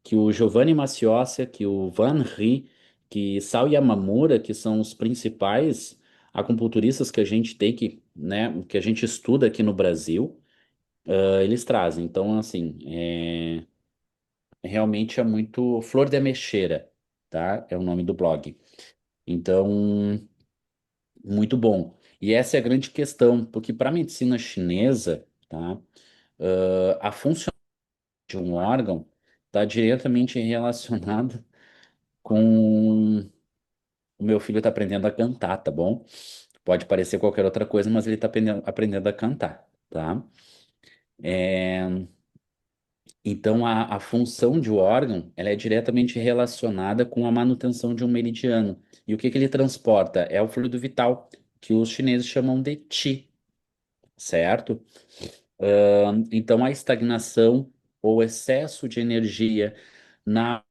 que o Giovanni Maciossia, que o Van Rie, que Sao Yamamura, que são os principais acupunturistas que a gente tem que, né, que a gente estuda aqui no Brasil, eles trazem. Então, assim, realmente é muito Flor de Ameixeira, tá? É o nome do blog. Então, muito bom. E essa é a grande questão, porque para a medicina chinesa, tá? A função de um órgão está diretamente relacionada com. O meu filho está aprendendo a cantar, tá bom? Pode parecer qualquer outra coisa, mas ele está aprendendo a cantar, tá? É, Então, a função de um órgão, ela é diretamente relacionada com a manutenção de um meridiano. E o que que ele transporta? É o fluido vital, que os chineses chamam de qi, certo? Então, a estagnação ou excesso de energia na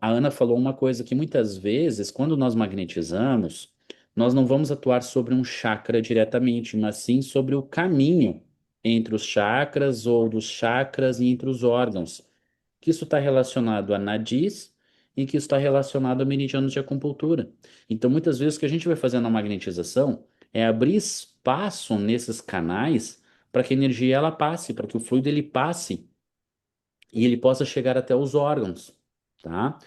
a Ana falou uma coisa que muitas vezes, quando nós magnetizamos, nós não vamos atuar sobre um chakra diretamente, mas sim sobre o caminho entre os chakras ou dos chakras e entre os órgãos. Que isso está relacionado a nadis e que isso está relacionado a meridianos de acupuntura. Então, muitas vezes, o que a gente vai fazer na magnetização é abrir espaço nesses canais para que a energia ela passe, para que o fluido ele passe e ele possa chegar até os órgãos, tá?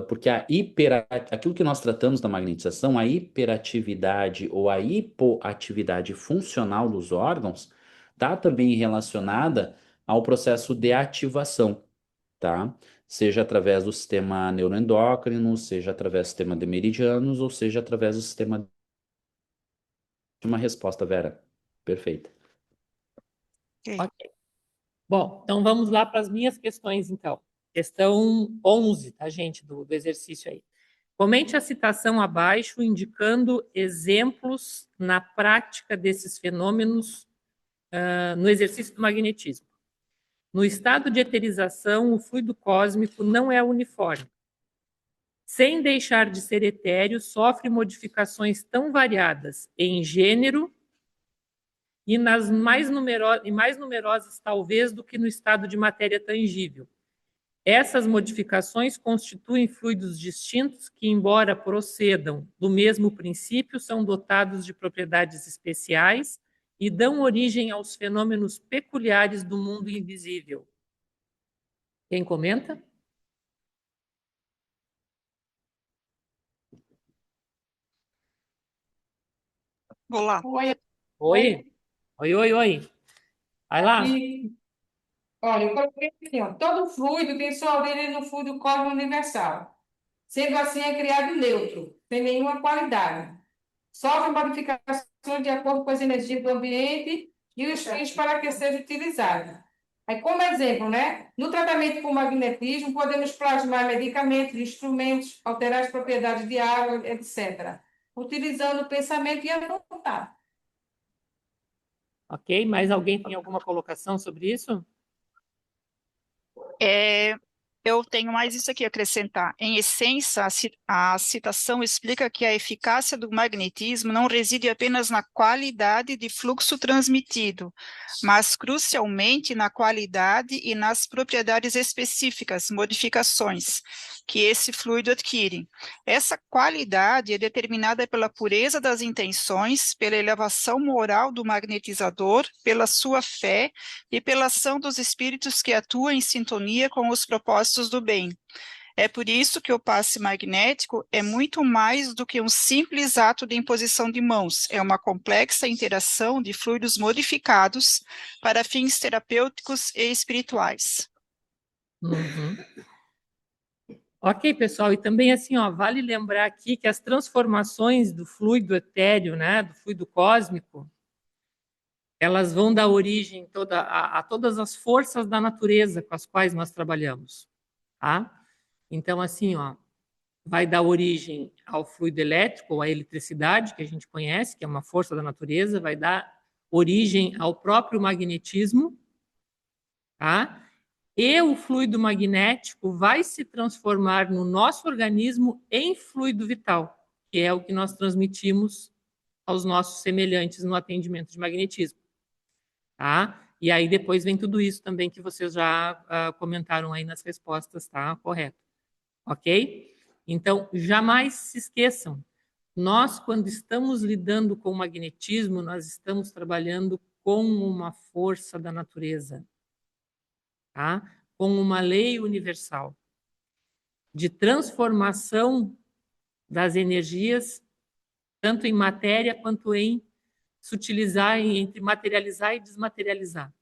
Porque aquilo que nós tratamos da magnetização, a hiperatividade ou a hipoatividade funcional dos órgãos, está também relacionada ao processo de ativação, tá? Seja através do sistema neuroendócrino, seja através do sistema de meridianos, ou seja através do sistema de uma resposta, Vera. Perfeita. Ok. Ok. Bom, então vamos lá para as minhas questões, então. Questão 11, tá, gente, do exercício aí. Comente a citação abaixo, indicando exemplos na prática desses fenômenos no exercício do magnetismo. No estado de eterização, o fluido cósmico não é uniforme. Sem deixar de ser etéreo, sofre modificações tão variadas em gênero e mais numerosas, talvez, do que no estado de matéria tangível. Essas modificações constituem fluidos distintos que, embora procedam do mesmo princípio, são dotados de propriedades especiais e dão origem aos fenômenos peculiares do mundo invisível. Quem comenta? Vou lá. Oi. Oi? Oi. Vai lá. Olha, eu coloquei assim, ó, todo fluido tem sua origem no fluido cósmico universal. Sendo assim, é criado neutro, sem nenhuma qualidade. Sofre modificações de acordo com as energias do ambiente e os fins para que seja utilizado. Aí, como exemplo, né? No tratamento com magnetismo, podemos plasmar medicamentos, instrumentos, alterar as propriedades de água, etc., utilizando o pensamento e a vontade. Ok, mais alguém tem alguma colocação sobre isso? Eu tenho mais isso aqui a acrescentar. Em essência, a citação explica que a eficácia do magnetismo não reside apenas na qualidade de fluxo transmitido, mas crucialmente na qualidade e nas propriedades específicas, modificações, que esse fluido adquire. Essa qualidade é determinada pela pureza das intenções, pela elevação moral do magnetizador, pela sua fé e pela ação dos espíritos que atuam em sintonia com os propósitos do bem. É por isso que o passe magnético é muito mais do que um simples ato de imposição de mãos, é uma complexa interação de fluidos modificados para fins terapêuticos e espirituais. Uhum. Ok, pessoal, e também assim, ó, vale lembrar aqui que as transformações do fluido etéreo, né, do fluido cósmico, elas vão dar origem a todas as forças da natureza com as quais nós trabalhamos, tá? Então, assim, ó, vai dar origem ao fluido elétrico, ou à eletricidade, que a gente conhece, que é uma força da natureza, vai dar origem ao próprio magnetismo, tá? E o fluido magnético vai se transformar no nosso organismo em fluido vital, que é o que nós transmitimos aos nossos semelhantes no atendimento de magnetismo, tá? E aí depois vem tudo isso também que vocês já comentaram aí nas respostas, tá? Correto. Ok? Então, jamais se esqueçam, nós, quando estamos lidando com o magnetismo, nós estamos trabalhando com uma força da natureza, tá? Com uma lei universal de transformação das energias, tanto em matéria quanto em sutilizar, entre materializar e desmaterializar.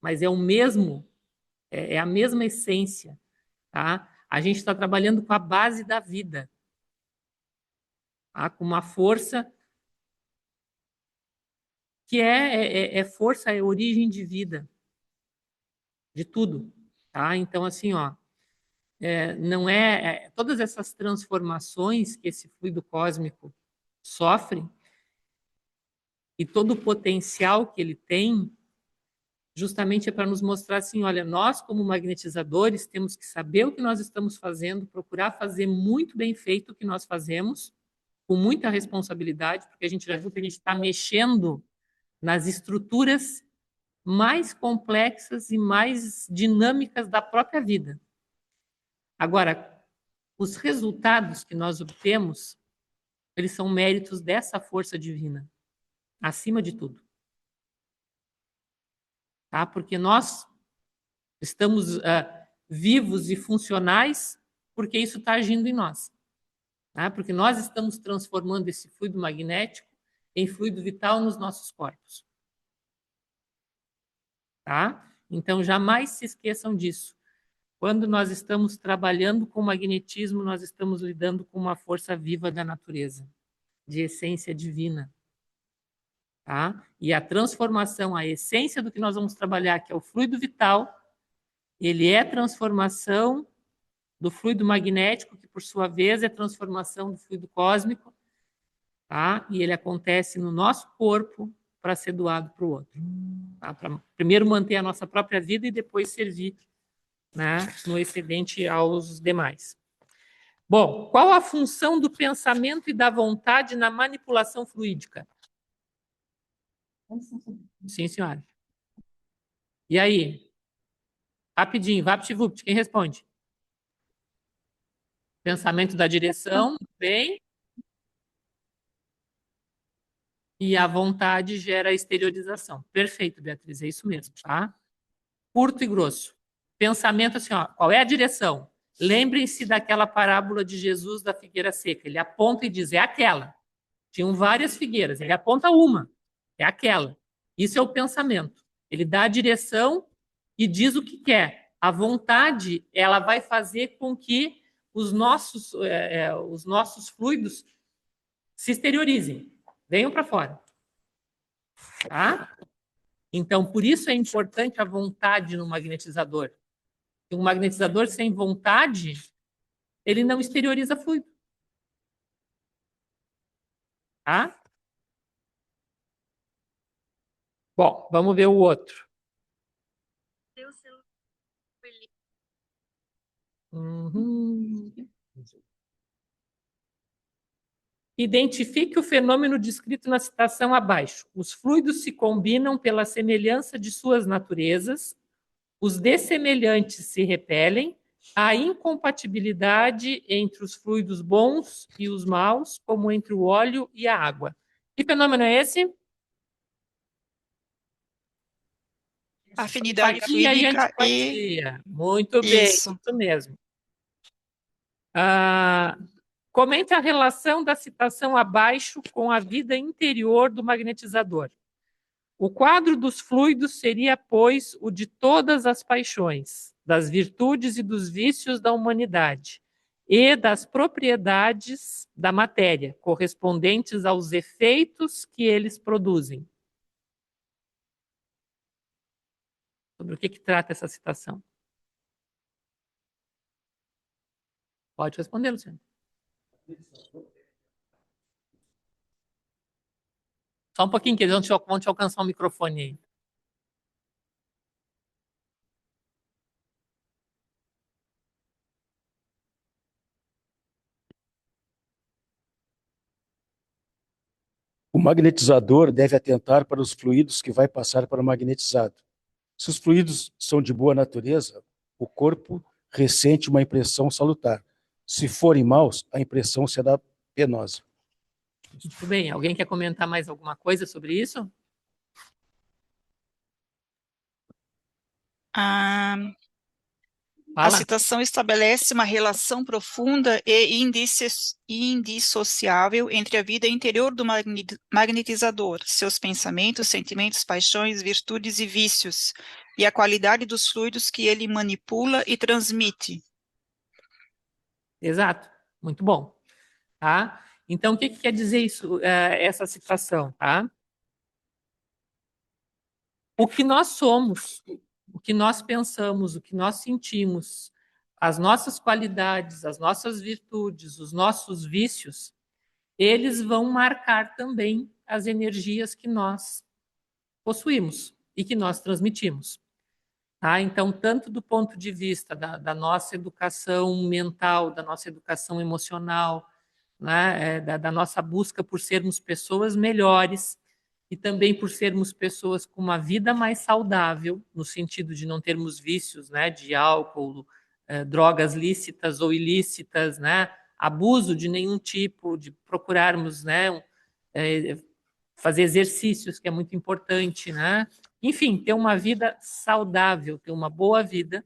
Mas é o mesmo, é a mesma essência, tá? A gente está trabalhando com a base da vida, tá? Com uma força que é força, é origem de vida, de tudo, tá? Então, assim, ó, não todas essas transformações que esse fluido cósmico sofre e todo o potencial que ele tem, justamente é para nos mostrar assim, olha, nós como magnetizadores temos que saber o que nós estamos fazendo, procurar fazer muito bem feito o que nós fazemos, com muita responsabilidade, porque a gente já viu que a gente está mexendo nas estruturas mais complexas e mais dinâmicas da própria vida. Agora, os resultados que nós obtemos, eles são méritos dessa força divina, acima de tudo. Tá? Porque nós estamos vivos e funcionais porque isso está agindo em nós. Tá? Porque nós estamos transformando esse fluido magnético em fluido vital nos nossos corpos. Tá? Então, jamais se esqueçam disso. Quando nós estamos trabalhando com magnetismo, nós estamos lidando com uma força viva da natureza, de essência divina. Tá? E a transformação, a essência do que nós vamos trabalhar, que é o fluido vital, ele é transformação do fluido magnético, que por sua vez é transformação do fluido cósmico, tá? E ele acontece no nosso corpo para ser doado para o outro. Tá? Para primeiro manter a nossa própria vida e depois servir, né, no excedente aos demais. Bom, qual a função do pensamento e da vontade na manipulação fluídica? Sim, senhora. E aí? Rapidinho, vapt-vupt, quem responde? Pensamento da direção, bem. E a vontade gera a exteriorização. Perfeito, Beatriz, é isso mesmo, tá? Curto e grosso. Pensamento assim, ó, qual é a direção? Lembrem-se daquela parábola de Jesus da figueira seca. Ele aponta e diz, é aquela. Tinham várias figueiras, ele aponta uma, é aquela. Isso é o pensamento. Ele dá a direção e diz o que quer. A vontade, ela vai fazer com que os nossos fluidos se exteriorizem, venham para fora. Tá? Então, por isso é importante a vontade no magnetizador. Um magnetizador sem vontade, ele não exterioriza fluido. Tá? Bom, vamos ver o outro. Uhum. Identifique o fenômeno descrito na citação abaixo. Os fluidos se combinam pela semelhança de suas naturezas, os dessemelhantes se repelem, há incompatibilidade entre os fluidos bons e os maus, como entre o óleo e a água. Que fenômeno é esse? Afinidade Simpatia e fluídica e... antipatia. Muito bem, Isso. isso mesmo. Comente a relação da citação abaixo com a vida interior do magnetizador. O quadro dos fluidos seria, pois, o de todas as paixões, das virtudes e dos vícios da humanidade, e das propriedades da matéria, correspondentes aos efeitos que eles produzem. Sobre o que trata essa citação? Pode responder, Luciano. Só um pouquinho, que eles vão te alcançar o microfone aí. O magnetizador deve atentar para os fluidos que vai passar para o magnetizado. Se os fluidos são de boa natureza, o corpo ressente uma impressão salutar. Se forem maus, a impressão será penosa. Muito bem. Alguém quer comentar mais alguma coisa sobre isso? A citação estabelece uma relação profunda e indissociável entre a vida interior do magnetizador, seus pensamentos, sentimentos, paixões, virtudes e vícios, e a qualidade dos fluidos que ele manipula e transmite. Exato. Muito bom. Tá? Então, o que quer dizer isso, essa citação? Tá? O que nós somos, o que nós pensamos, o que nós sentimos, as nossas qualidades, as nossas virtudes, os nossos vícios, eles vão marcar também as energias que nós possuímos e que nós transmitimos. Tá? Então, tanto do ponto de vista da nossa educação mental, da nossa educação emocional, né, da nossa busca por sermos pessoas melhores, e também por sermos pessoas com uma vida mais saudável, no sentido de não termos vícios, né, de álcool, drogas lícitas ou ilícitas, né, abuso de nenhum tipo, de procurarmos, né, fazer exercícios, que é muito importante, né? Enfim, ter uma vida saudável, ter uma boa vida,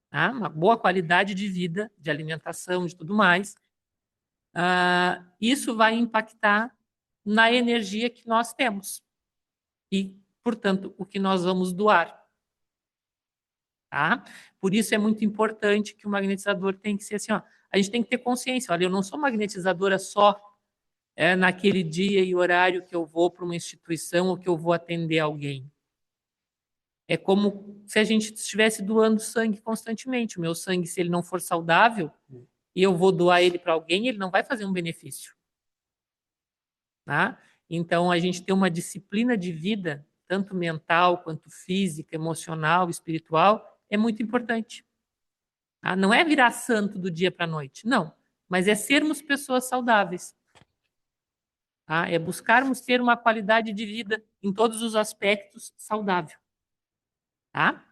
tá? Uma boa qualidade de vida, de alimentação, de tudo mais. Isso vai impactar na energia que nós temos e, portanto, o que nós vamos doar. Tá? Por isso é muito importante que o magnetizador tem que ser assim, ó, a gente tem que ter consciência, olha, eu não sou magnetizadora só naquele dia e horário que eu vou para uma instituição ou que eu vou atender alguém. É como se a gente estivesse doando sangue constantemente. O meu sangue, se ele não for saudável e eu vou doar ele para alguém, ele não vai fazer um benefício. Tá? Então, a gente tem uma disciplina de vida, tanto mental quanto física, emocional, espiritual, é muito importante. Tá? Não é virar santo do dia para a noite, não. Mas é sermos pessoas saudáveis. Tá? É buscarmos ter uma qualidade de vida em todos os aspectos saudável. Tá?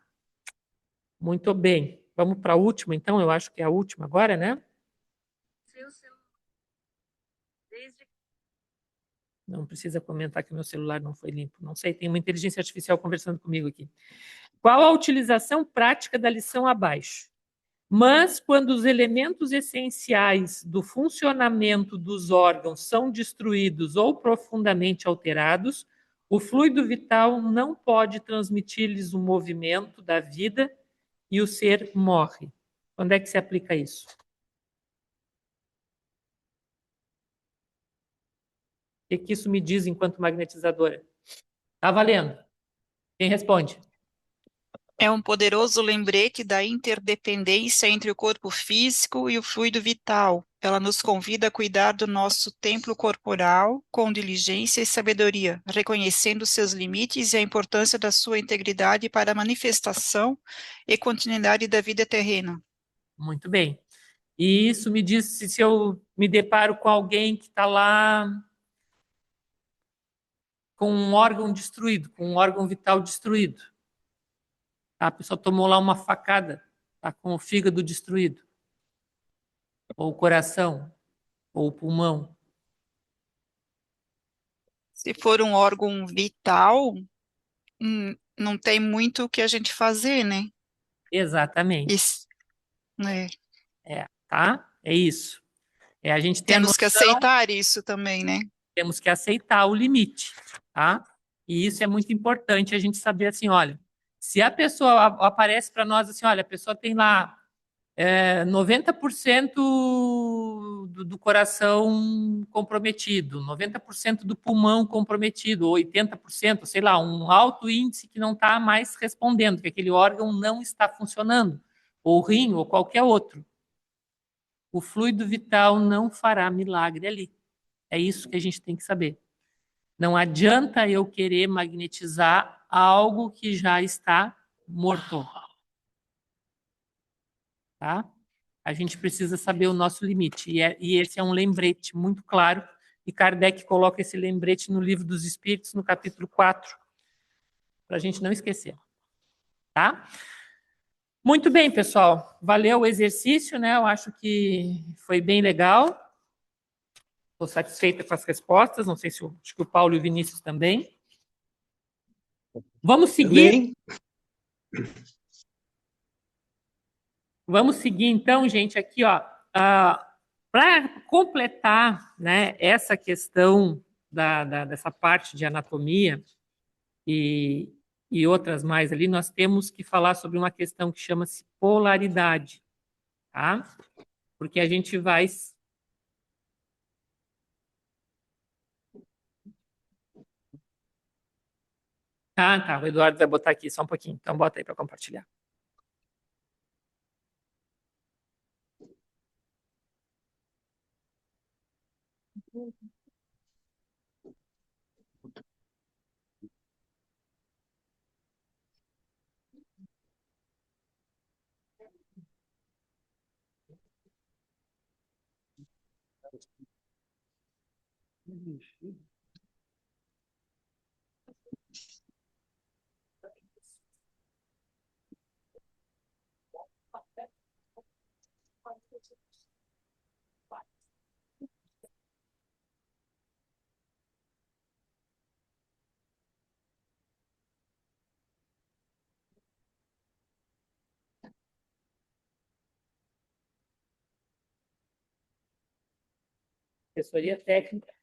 Muito bem. Vamos para a última, então. Eu acho que é a última agora, né? Não precisa comentar que meu celular não foi limpo. Não sei, tem uma inteligência artificial conversando comigo aqui. Qual a utilização prática da lição abaixo? Mas, quando os elementos essenciais do funcionamento dos órgãos são destruídos ou profundamente alterados, o fluido vital não pode transmitir-lhes o movimento da vida e o ser morre. Quando é que se aplica isso? O que isso me diz enquanto magnetizadora? Tá valendo. Quem responde? É um poderoso lembrete da interdependência entre o corpo físico e o fluido vital. Ela nos convida a cuidar do nosso templo corporal com diligência e sabedoria, reconhecendo seus limites e a importância da sua integridade para a manifestação e continuidade da vida terrena. Muito bem. E isso me diz se eu me deparo com alguém que está lá com um órgão destruído, com um órgão vital destruído. A pessoa tomou lá uma facada, está com o fígado destruído, ou o coração, ou o pulmão. Se for um órgão vital, não tem muito o que a gente fazer, né? Exatamente. Isso, né? Tá? É isso. A gente tem a Temos que noção, aceitar isso também, né? temos que aceitar o limite, tá? E isso é muito importante a gente saber assim, olha, se a pessoa aparece para nós assim, olha, a pessoa tem lá 90% do coração comprometido, 90% do pulmão comprometido, 80%, sei lá, um alto índice que não está mais respondendo, que aquele órgão não está funcionando, ou rim, ou qualquer outro. O fluido vital não fará milagre ali. É isso que a gente tem que saber. Não adianta eu querer magnetizar algo que já está morto. Tá? A gente precisa saber o nosso limite. E esse é um lembrete muito claro. E Kardec coloca esse lembrete no Livro dos Espíritos, no capítulo 4, para a gente não esquecer. Tá? Muito bem, pessoal. Valeu o exercício, né? Eu acho que foi bem legal. Estou satisfeita com as respostas. Não sei se acho que o Paulo e o Vinícius também. Vamos seguir. Também. Vamos seguir, então, gente, aqui, ó, para completar, né, essa questão dessa parte de anatomia e outras mais ali, nós temos que falar sobre uma questão que chama-se polaridade, tá? Porque a gente vai... tá, o Eduardo vai botar aqui só um pouquinho, então bota aí para compartilhar. Assessoria técnica.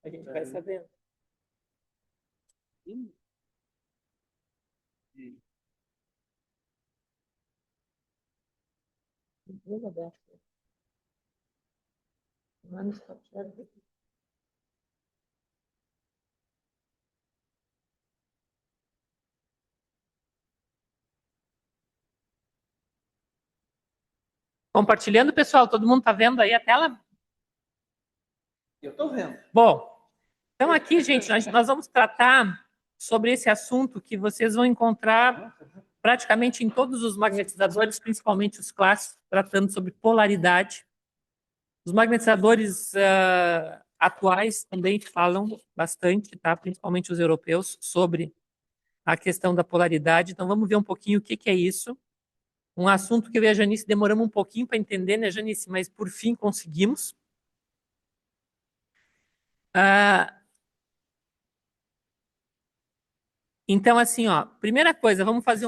A gente vai sabendo. Compartilhando, pessoal, todo mundo está vendo aí a tela? Eu estou vendo. Bom, então aqui, gente, nós vamos tratar sobre esse assunto que vocês vão encontrar praticamente em todos os magnetizadores, principalmente os clássicos, tratando sobre polaridade. Os magnetizadores atuais também falam bastante, tá? Principalmente os europeus, sobre a questão da polaridade. Então, vamos ver um pouquinho o que é isso. Um assunto que eu e a Janice demoramos um pouquinho para entender, né, Janice? Mas, por fim, conseguimos. Então, assim, ó, primeira coisa, vamos fazer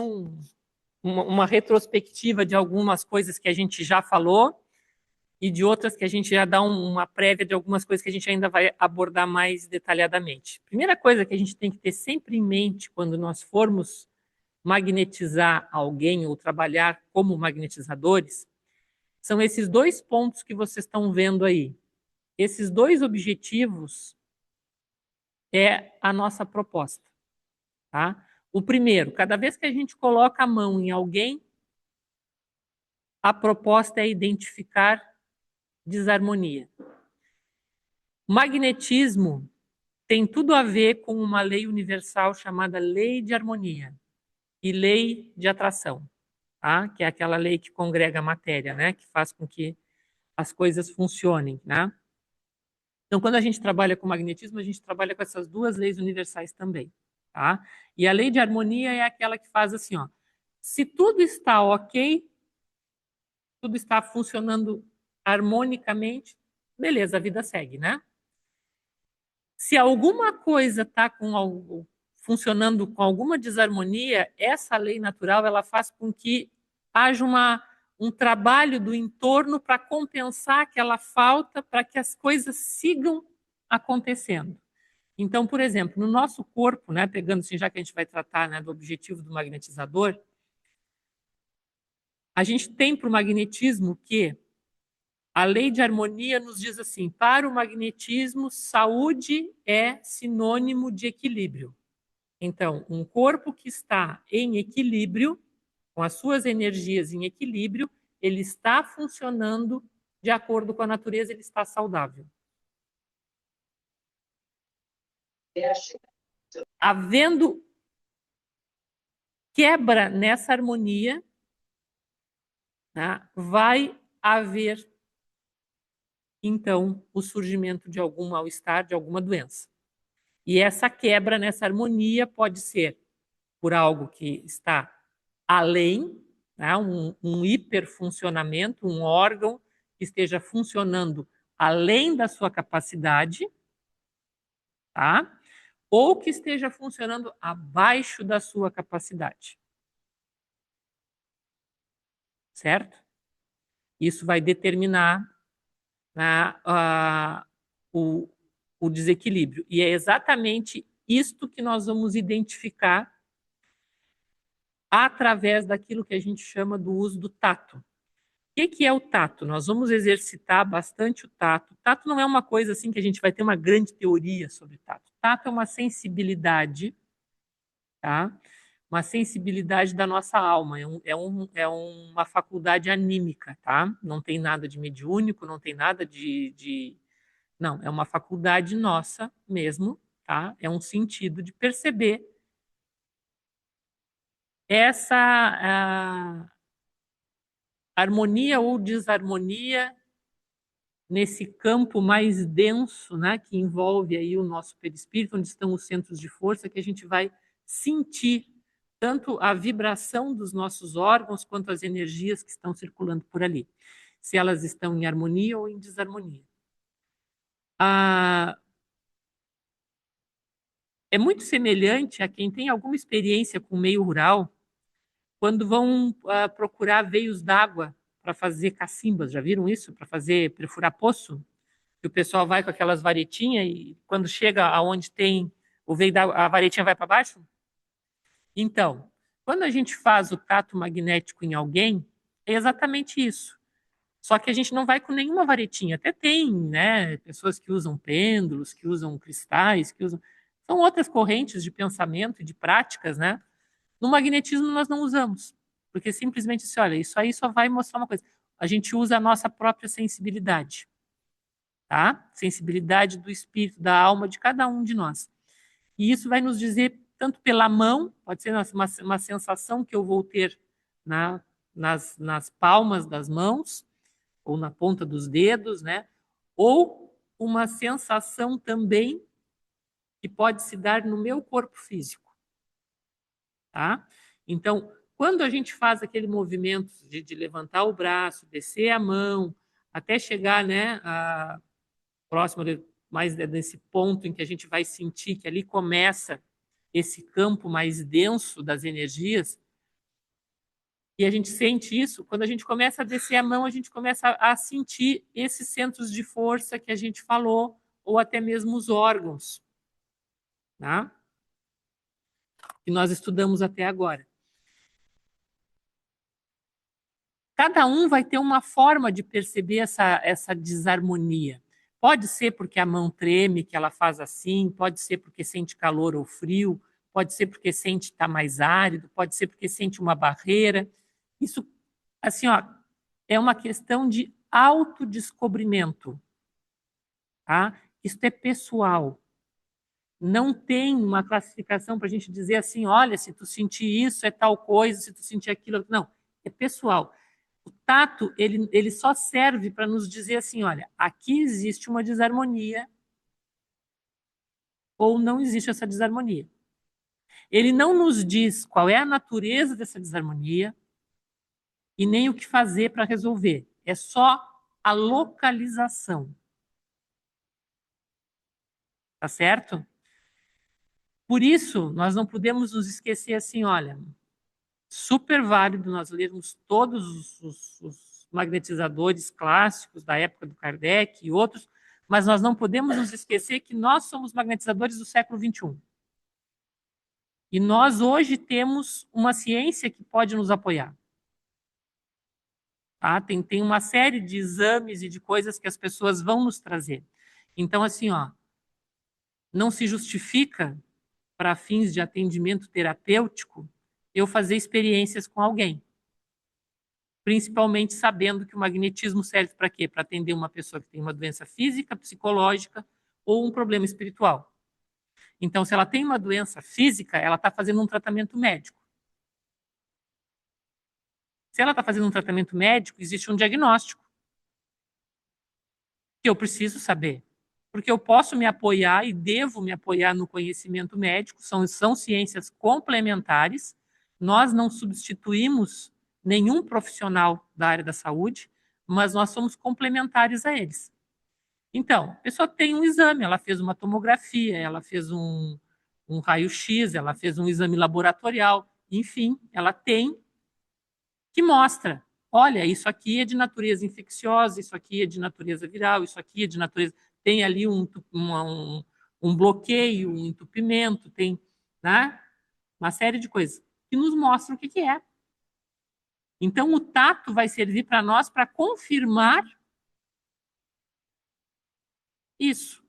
uma retrospectiva de algumas coisas que a gente já falou e de outras que a gente já dá uma prévia de algumas coisas que a gente ainda vai abordar mais detalhadamente. Primeira coisa que a gente tem que ter sempre em mente quando nós formos magnetizar alguém ou trabalhar como magnetizadores são esses dois pontos que vocês estão vendo aí. Esses dois objetivos é a nossa proposta. tá? O primeiro, cada vez que a gente coloca a mão em alguém, a proposta é identificar desarmonia. Magnetismo tem tudo a ver com uma lei universal chamada lei de harmonia e lei de atração, tá? Que é aquela lei que congrega a matéria, né? Que faz com que as coisas funcionem, né? Então, quando a gente trabalha com magnetismo, a gente trabalha com essas duas leis universais também, tá? E a lei de harmonia é aquela que faz assim, ó, se tudo está ok, tudo está funcionando harmonicamente, beleza, a vida segue, né? Se alguma coisa está funcionando com alguma desarmonia, essa lei natural ela faz com que haja um trabalho do entorno para compensar aquela falta, para que as coisas sigam acontecendo. Então, por exemplo, no nosso corpo, né, pegando assim, já que a gente vai tratar, né, do objetivo do magnetizador, a gente tem para o magnetismo que a lei de harmonia nos diz assim: para o magnetismo, saúde é sinônimo de equilíbrio. Então, um corpo que está em equilíbrio, com as suas energias em equilíbrio, ele está funcionando de acordo com a natureza, ele está saudável. Havendo quebra nessa harmonia, né, vai haver, então, o surgimento de algum mal-estar, de alguma doença. E essa quebra nessa harmonia pode ser por algo que está além, né, um hiperfuncionamento, um órgão que esteja funcionando além da sua capacidade, tá? Ou que esteja funcionando abaixo da sua capacidade. Certo? Isso vai determinar, né, o desequilíbrio. E é exatamente isto que nós vamos identificar através daquilo que a gente chama do uso do tato. O que é o tato? Nós vamos exercitar bastante o tato. O tato não é uma coisa assim que a gente vai ter uma grande teoria sobre tato. O tato é uma sensibilidade, tá? Uma sensibilidade da nossa alma, é uma faculdade anímica, tá? Não tem nada de mediúnico, não tem nada Não, é uma faculdade nossa mesmo, tá? É um sentido de perceber essa harmonia ou desarmonia nesse campo mais denso, né, que envolve aí o nosso perispírito, onde estão os centros de força, que a gente vai sentir tanto a vibração dos nossos órgãos quanto as energias que estão circulando por ali, se elas estão em harmonia ou em desarmonia. É muito semelhante a quem tem alguma experiência com o meio rural, quando vão procurar veios d'água para fazer cacimbas. Já viram isso? Para perfurar poço? Que o pessoal vai com aquelas varetinhas e quando chega aonde tem o veio d'água, a varetinha vai para baixo? Então, quando a gente faz o tato magnético em alguém, é exatamente isso. Só que a gente não vai com nenhuma varetinha. Até tem, né, pessoas que usam pêndulos, que usam cristais, que usam... São outras correntes de pensamento e de práticas, né? No magnetismo nós não usamos, porque simplesmente assim, olha, isso aí só vai mostrar uma coisa. A gente usa a nossa própria sensibilidade, tá? Sensibilidade do espírito, da alma de cada um de nós. E isso vai nos dizer, tanto pela mão, pode ser uma sensação que eu vou ter nas palmas das mãos, ou na ponta dos dedos, né? Ou uma sensação também que pode se dar no meu corpo físico. Tá? Então, quando a gente faz aquele movimento de levantar o braço, descer a mão, até chegar, né, próximo, mais nesse ponto em que a gente vai sentir que ali começa esse campo mais denso das energias, e a gente sente isso, quando a gente começa a descer a mão, a gente começa a sentir esses centros de força que a gente falou, ou até mesmo os órgãos, tá? Que nós estudamos até agora. Cada um vai ter uma forma de perceber essa desarmonia. Pode ser porque a mão treme, que ela faz assim, pode ser porque sente calor ou frio, pode ser porque sente que está mais árido, pode ser porque sente uma barreira. Isso, assim, ó, é uma questão de autodescobrimento, tá? Isso é pessoal. Não tem uma classificação para a gente dizer assim, olha, se tu sentir isso é tal coisa, se tu sentir aquilo... Não, é pessoal. O tato, ele só serve para nos dizer assim, olha, aqui existe uma desarmonia ou não existe essa desarmonia. Ele não nos diz qual é a natureza dessa desarmonia e nem o que fazer para resolver. É só a localização. Tá certo? Por isso, nós não podemos nos esquecer assim, olha, super válido nós lermos todos os magnetizadores clássicos da época do Kardec e outros, mas nós não podemos nos esquecer que nós somos magnetizadores do século XXI. E nós hoje temos uma ciência que pode nos apoiar. Tá? Tem uma série de exames e de coisas que as pessoas vão nos trazer. Então, assim, ó, não se justifica, para fins de atendimento terapêutico, eu fazer experiências com alguém. Principalmente sabendo que o magnetismo serve para quê? Para atender uma pessoa que tem uma doença física, psicológica ou um problema espiritual. Então, se ela tem uma doença física, ela está fazendo um tratamento médico. Se ela está fazendo um tratamento médico, existe um diagnóstico que eu preciso saber. Porque eu posso me apoiar e devo me apoiar no conhecimento médico, são ciências complementares, nós não substituímos nenhum profissional da área da saúde, mas nós somos complementares a eles. Então, a pessoa tem um exame, ela fez uma tomografia, ela fez um raio-x, ela fez um exame laboratorial, enfim, ela tem que mostra, olha, isso aqui é de natureza infecciosa, isso aqui é de natureza viral, isso aqui é de natureza... Tem ali um bloqueio, um entupimento, tem, né, uma série de coisas que nos mostram o que é. Então, o tato vai servir para nós para confirmar isso.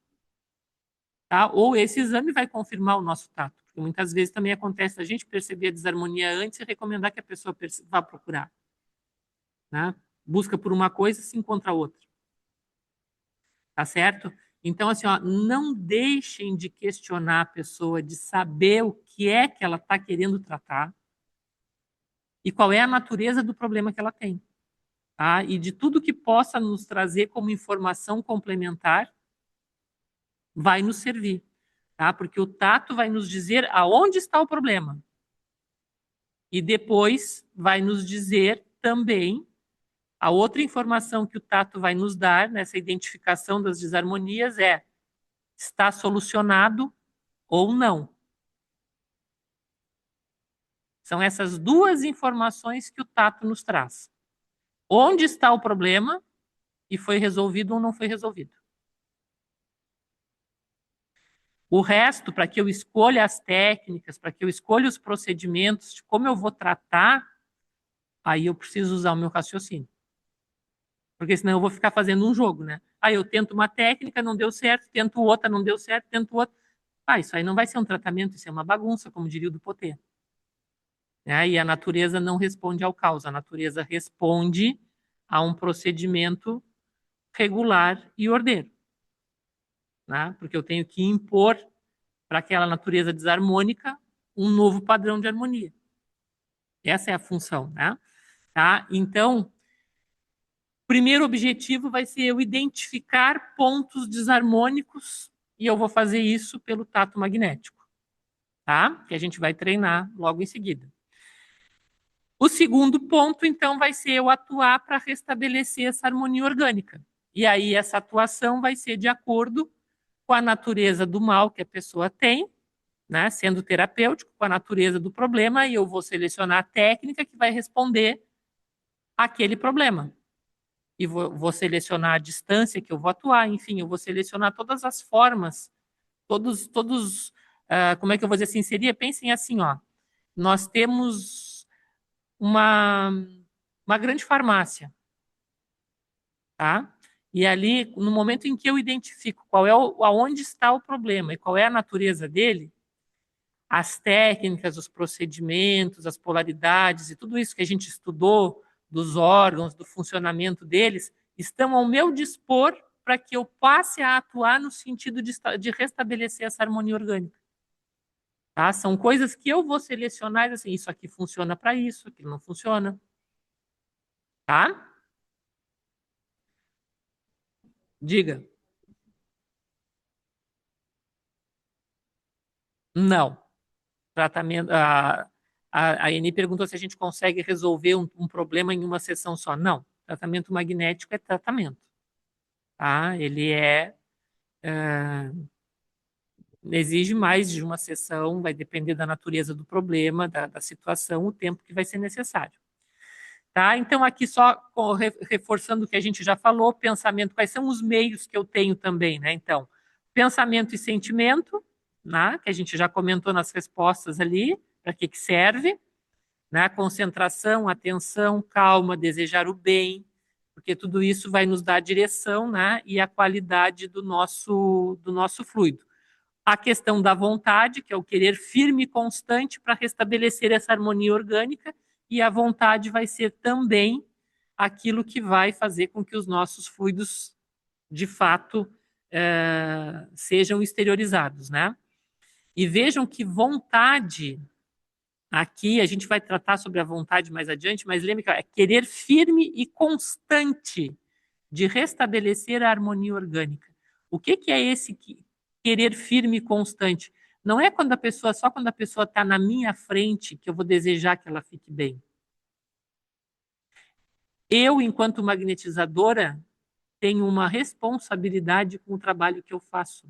Tá? Ou esse exame vai confirmar o nosso tato, porque muitas vezes também acontece a gente perceber a desarmonia antes e recomendar que a pessoa vá procurar. Né? Busca por uma coisa e se encontra outra. Tá certo? Então, assim, ó, não deixem de questionar a pessoa, de saber o que é que ela está querendo tratar e qual é a natureza do problema que ela tem. Tá? E de tudo que possa nos trazer como informação complementar, vai nos servir. Tá? Porque o tato vai nos dizer aonde está o problema. E depois vai nos dizer também a outra informação que o tato vai nos dar nessa identificação das desarmonias é: está solucionado ou não. São essas duas informações que o tato nos traz. Onde está o problema e foi resolvido ou não foi resolvido. O resto, para que eu escolha as técnicas, para que eu escolha os procedimentos, de como eu vou tratar, aí eu preciso usar o meu raciocínio. Porque senão eu vou ficar fazendo um jogo, né? Aí eu tento uma técnica, não deu certo, tento outra, não deu certo, tento outra. Isso aí não vai ser um tratamento, isso é uma bagunça, como diria o Dupotê. E a natureza não responde ao caos, a natureza responde a um procedimento regular e ordeiro. Né? Porque eu tenho que impor para aquela natureza desarmônica um novo padrão de harmonia. Essa é a função. Né? Tá? Então, o primeiro objetivo vai ser eu identificar pontos desarmônicos e eu vou fazer isso pelo tato magnético, tá? Que a gente vai treinar logo em seguida. O segundo ponto, então, vai ser eu atuar para restabelecer essa harmonia orgânica. E aí essa atuação vai ser de acordo com a natureza do mal que a pessoa tem, né? Sendo terapêutico, com a natureza do problema, e eu vou selecionar a técnica que vai responder àquele problema. E vou selecionar a distância que eu vou atuar, enfim, eu vou selecionar todas as formas, como é que eu vou dizer assim, pensem assim, ó, nós temos uma grande farmácia, tá? E ali, no momento em que eu identifico aonde está o problema e qual é a natureza dele, as técnicas, os procedimentos, as polaridades e tudo isso que a gente estudou dos órgãos, do funcionamento deles, estão ao meu dispor para que eu passe a atuar no sentido de restabelecer essa harmonia orgânica. Tá? São coisas que eu vou selecionar, assim, isso aqui funciona para isso, aquilo não funciona. Tá? Diga. Não. Tratamento. A Eni perguntou se a gente consegue resolver um problema em uma sessão só. Não. Tratamento magnético é tratamento. Tá? Ele exige mais de uma sessão, vai depender da natureza do problema, da situação, o tempo que vai ser necessário. Tá? Então, aqui só reforçando o que a gente já falou, pensamento, quais são os meios que eu tenho também, né? Então, pensamento e sentimento, né? Que a gente já comentou nas respostas ali, para que serve, né? Concentração, atenção, calma, desejar o bem, porque tudo isso vai nos dar a direção, né? E a qualidade do nosso fluido. A questão da vontade, que é o querer firme e constante para restabelecer essa harmonia orgânica, e a vontade vai ser também aquilo que vai fazer com que os nossos fluidos, de fato, sejam exteriorizados, né? E vejam que vontade, aqui a gente vai tratar sobre a vontade mais adiante, mas lembre que é querer firme e constante de restabelecer a harmonia orgânica. O que é esse querer firme e constante? Não é só quando a pessoa está na minha frente que eu vou desejar que ela fique bem. Eu, enquanto magnetizadora, tenho uma responsabilidade com o trabalho que eu faço.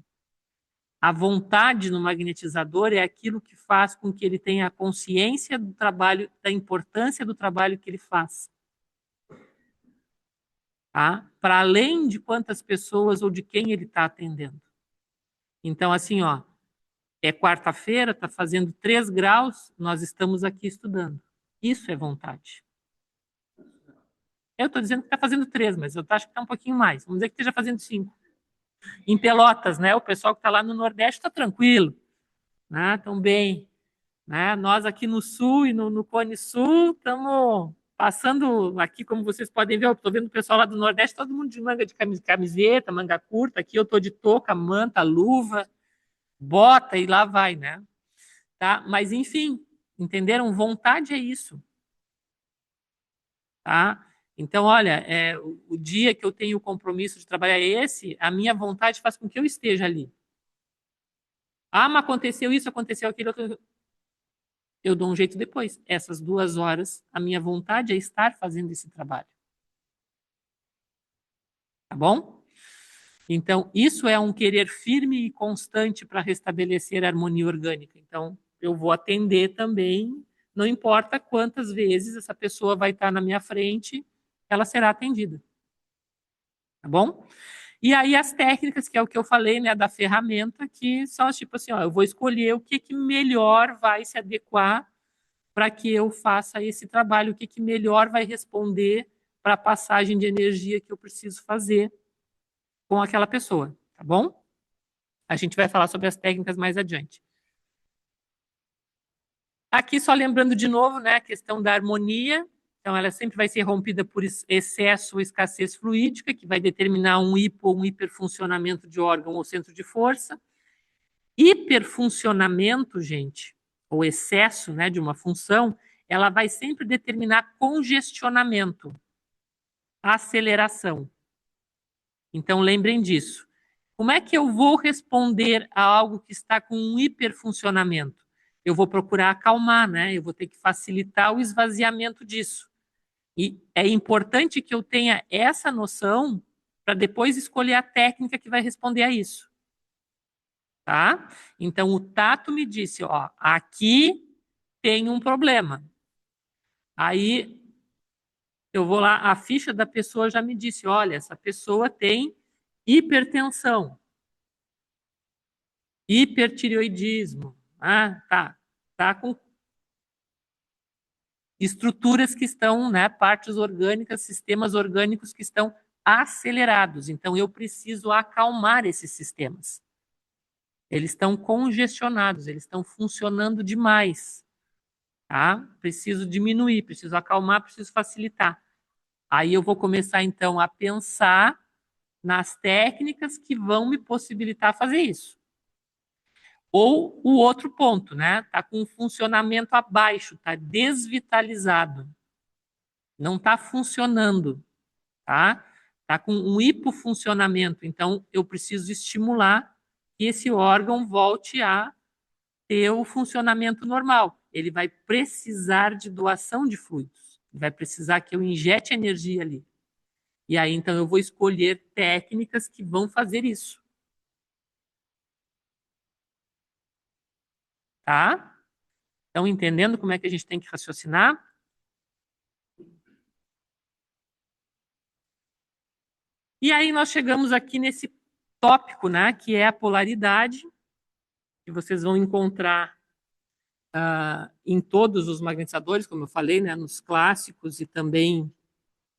A vontade no magnetizador é aquilo que faz com que ele tenha a consciência do trabalho, da importância do trabalho que ele faz. Tá? Para além de quantas pessoas ou de quem ele está atendendo. Então, assim, ó, é quarta-feira, está fazendo 3 graus, nós estamos aqui estudando. Isso é vontade. Eu estou dizendo que está fazendo 3, mas eu acho que está um pouquinho mais. Vamos dizer que esteja fazendo 5. Em Pelotas, né? O pessoal que está lá no Nordeste está tranquilo, né? Estão bem. Né? Nós aqui no Sul e no Cone Sul estamos passando aqui, como vocês podem ver, eu estou vendo o pessoal lá do Nordeste, todo mundo de manga de camiseta, manga curta. Aqui eu estou de touca, manta, luva, bota e lá vai, né? Tá? Mas, enfim, entenderam? Vontade é isso. Tá? Então, olha, o dia que eu tenho o compromisso de trabalhar esse, a minha vontade faz com que eu esteja ali. Ah, mas aconteceu isso, aconteceu aquilo. Eu dou um jeito depois. Essas 2 horas, a minha vontade é estar fazendo esse trabalho. Tá bom? Então, isso é um querer firme e constante para restabelecer a harmonia orgânica. Então, eu vou atender também, não importa quantas vezes essa pessoa vai estar na minha frente, ela será atendida. Tá bom? E aí as técnicas, que é o que eu falei, né, da ferramenta, que são tipo assim, ó, eu vou escolher o que melhor vai se adequar para que eu faça esse trabalho, o que melhor vai responder para a passagem de energia que eu preciso fazer com aquela pessoa, tá bom? A gente vai falar sobre as técnicas mais adiante. Aqui só lembrando de novo, né, a questão da harmonia. Então, ela sempre vai ser rompida por excesso ou escassez fluídica, que vai determinar um hipo ou um hiperfuncionamento de órgão ou centro de força. Hiperfuncionamento, gente, ou excesso, né, de uma função, ela vai sempre determinar congestionamento, aceleração. Então, lembrem disso. Como é que eu vou responder a algo que está com um hiperfuncionamento? Eu vou procurar acalmar, né? Eu vou ter que facilitar o esvaziamento disso. E é importante que eu tenha essa noção para depois escolher a técnica que vai responder a isso. Tá? Então, o tato me disse, ó, aqui tem um problema. Aí, eu vou lá, a ficha da pessoa já me disse, olha, essa pessoa tem hipertensão, hipertireoidismo, tá com estruturas que estão, né, partes orgânicas, sistemas orgânicos que estão acelerados. Então, eu preciso acalmar esses sistemas. Eles estão congestionados, eles estão funcionando demais, tá? Preciso diminuir, preciso acalmar, preciso facilitar. Aí eu vou começar, então, a pensar nas técnicas que vão me possibilitar fazer isso. Ou o outro ponto, né? Tá com um funcionamento abaixo, tá desvitalizado. Não tá funcionando, tá? Tá com um hipofuncionamento. Então, eu preciso estimular que esse órgão volte a ter o funcionamento normal. Ele vai precisar de doação de fluidos. Vai precisar que eu injete energia ali. E aí, então, eu vou escolher técnicas que vão fazer isso. Tá? Estão entendendo como é que a gente tem que raciocinar? E aí nós chegamos aqui nesse tópico, né, que é a polaridade, que vocês vão encontrar em todos os magnetizadores, como eu falei, né, nos clássicos e também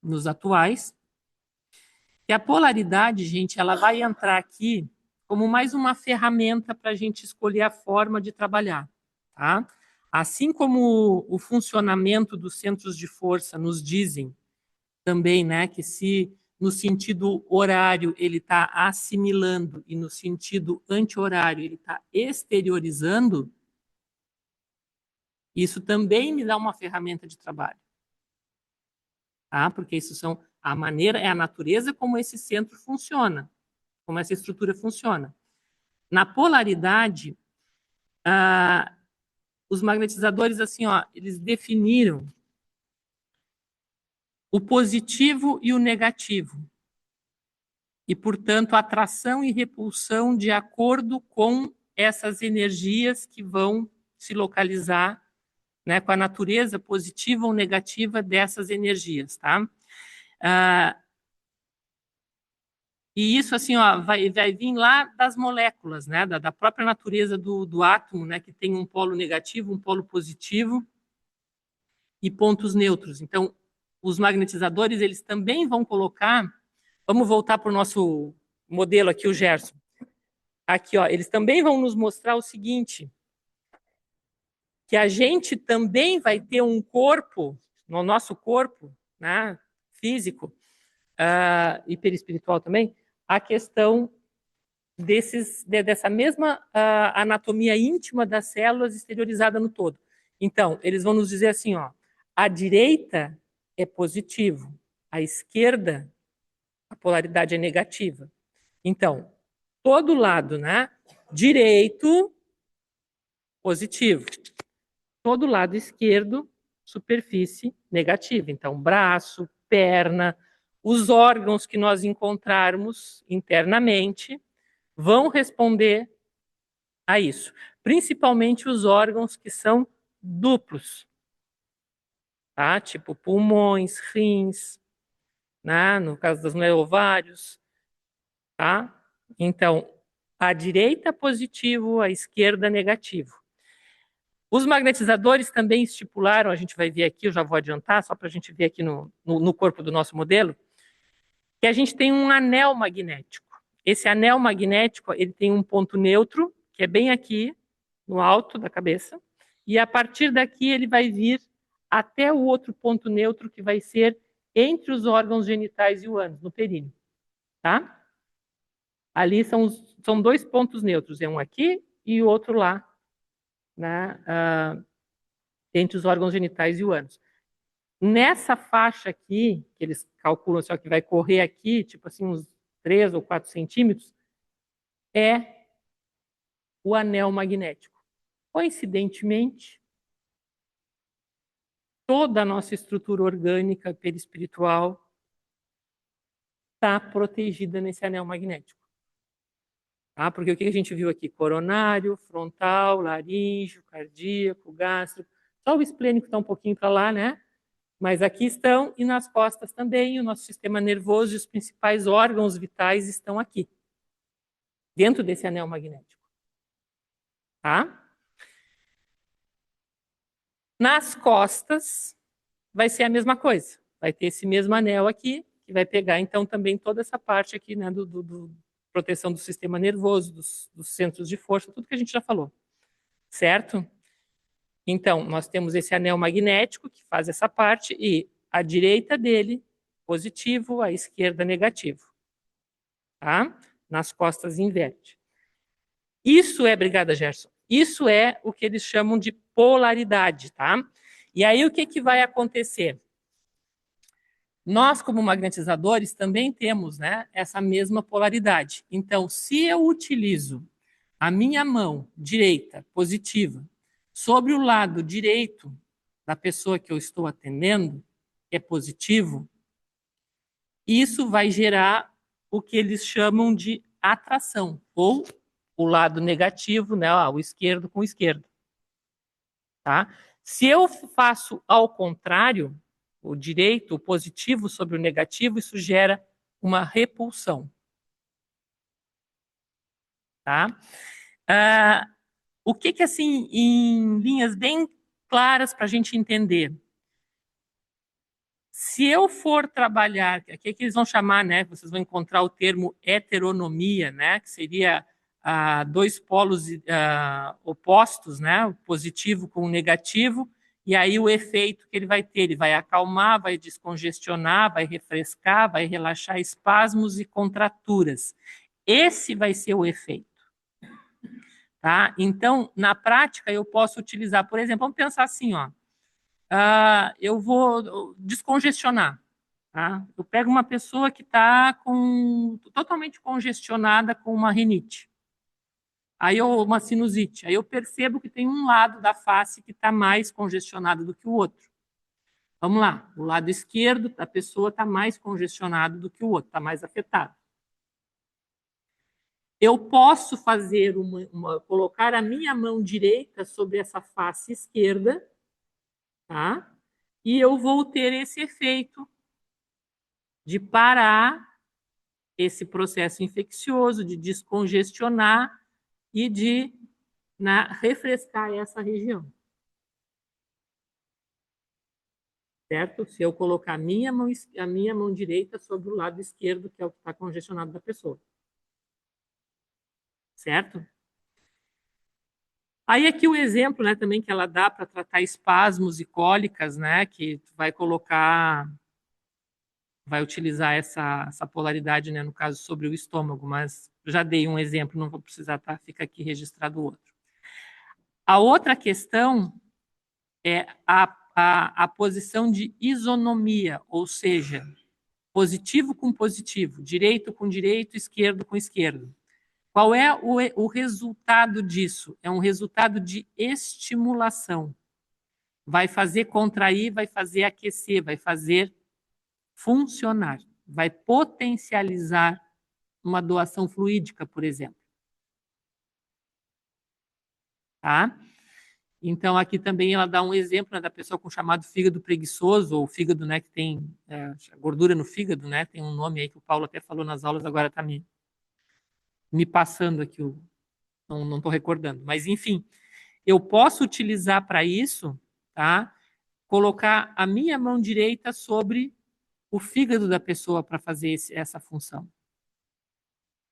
nos atuais. E a polaridade, gente, ela vai entrar aqui como mais uma ferramenta para a gente escolher a forma de trabalhar, tá? Assim como o funcionamento dos centros de força nos dizem também, né, que se no sentido horário ele está assimilando e no sentido anti-horário ele está exteriorizando, isso também me dá uma ferramenta de trabalho. Tá? Porque isso são a maneira, é a natureza como esse centro funciona, como essa estrutura funciona. Na polaridade, os magnetizadores, assim, ó, eles definiram o positivo e o negativo. E, portanto, atração e repulsão de acordo com essas energias que vão se localizar, né, com a natureza positiva ou negativa dessas energias, tá? E isso, assim, ó, vai vir lá das moléculas, né, da própria natureza do átomo, né, que tem um polo negativo, um polo positivo e pontos neutros. Então, os magnetizadores, eles também vão colocar... Vamos voltar para o nosso modelo aqui, o Gerson. Aqui, ó, eles também vão nos mostrar o seguinte, que a gente também vai ter um corpo, no nosso corpo, né, físico e perispiritual também, a questão dessa mesma anatomia íntima das células exteriorizada no todo. Então, eles vão nos dizer assim, ó, a direita é positivo, a esquerda, a polaridade é negativa. Então, todo lado, né, direito, positivo. Todo lado esquerdo, superfície negativa. Então, braço, perna, os órgãos que nós encontrarmos internamente vão responder a isso. Principalmente os órgãos que são duplos, tá? Tipo pulmões, rins, né? No caso das mulheres, ovários, tá? Então, a direita positivo, a esquerda negativo. Os magnetizadores também estipularam, a gente vai ver aqui, eu já vou adiantar, só para a gente ver aqui no corpo do nosso modelo, que a gente tem um anel magnético. Esse anel magnético, ele tem um ponto neutro, que é bem aqui, no alto da cabeça, e a partir daqui ele vai vir até o outro ponto neutro, que vai ser entre os órgãos genitais e o ânus, no períneo. Tá? Ali são dois pontos neutros, é um aqui e o outro lá, né, entre os órgãos genitais e o ânus. Nessa faixa aqui, que eles calculam só que vai correr aqui, tipo assim, uns 3 ou 4 centímetros, é o anel magnético. Coincidentemente, toda a nossa estrutura orgânica perispiritual está protegida nesse anel magnético. Tá? Porque o que a gente viu aqui? Coronário, frontal, laríngeo, cardíaco, gástrico. Só o esplênico está um pouquinho para lá, né? Mas aqui estão, e nas costas também, o nosso sistema nervoso e os principais órgãos vitais estão aqui, dentro desse anel magnético. Tá? Nas costas, vai ser a mesma coisa. Vai ter esse mesmo anel aqui, que vai pegar, então, também toda essa parte aqui, né, proteção do sistema nervoso, dos centros de força, tudo que a gente já falou, certo? Então, nós temos esse anel magnético que faz essa parte e a direita dele, positivo, a esquerda, negativo. Tá? Nas costas inverte. Isso é, obrigada, Gerson, isso é o que eles chamam de polaridade, tá? E aí o que vai acontecer? Nós, como magnetizadores, também temos, né, essa mesma polaridade. Então, se eu utilizo a minha mão direita, positiva, sobre o lado direito da pessoa que eu estou atendendo, que é positivo, isso vai gerar o que eles chamam de atração, ou o lado negativo, né, o esquerdo com o esquerdo. Tá? Se eu faço ao contrário, o direito, o positivo sobre o negativo, isso gera uma repulsão. Tá? O que assim, em linhas bem claras para a gente entender? Se eu for trabalhar, o que eles vão chamar, né? Vocês vão encontrar o termo heteronomia, né? Que seria dois polos opostos, né? O positivo com o negativo, e aí o efeito que ele vai ter, ele vai acalmar, vai descongestionar, vai refrescar, vai relaxar espasmos e contraturas. Esse vai ser o efeito. Tá? Então, na prática, eu posso utilizar, por exemplo, vamos pensar assim, ó. Eu vou descongestionar. Tá? Eu pego uma pessoa que está totalmente congestionada com uma rinite. Aí uma sinusite. Aí eu percebo que tem um lado da face que está mais congestionado do que o outro. Vamos lá. O lado esquerdo da pessoa está mais congestionado do que o outro, está mais afetado. Eu posso fazer colocar a minha mão direita sobre essa face esquerda, tá? E eu vou ter esse efeito de parar esse processo infeccioso, de descongestionar e de refrescar essa região. Certo? Se eu colocar a minha mão direita sobre o lado esquerdo, que é o que está congestionado da pessoa. Certo? Aí aqui o exemplo, né, também que ela dá para tratar espasmos e cólicas, né, que vai utilizar essa polaridade, né, no caso sobre o estômago, mas já dei um exemplo, não vou precisar, tá? Fica aqui registrado o outro. A outra questão é a posição de isonomia, ou seja, positivo com positivo, direito com direito, esquerdo com esquerdo. Qual é o resultado disso? É um resultado de estimulação. Vai fazer contrair, vai fazer aquecer, vai fazer funcionar, vai potencializar uma doação fluídica, por exemplo. Tá? Então, aqui também ela dá um exemplo, né, da pessoa com chamado fígado preguiçoso, ou fígado, né, que tem gordura no fígado, né, tem um nome aí que o Paulo até falou nas aulas, agora está me passando aqui, não estou recordando. Mas, enfim, eu posso utilizar para isso, tá, colocar a minha mão direita sobre o fígado da pessoa para fazer essa função.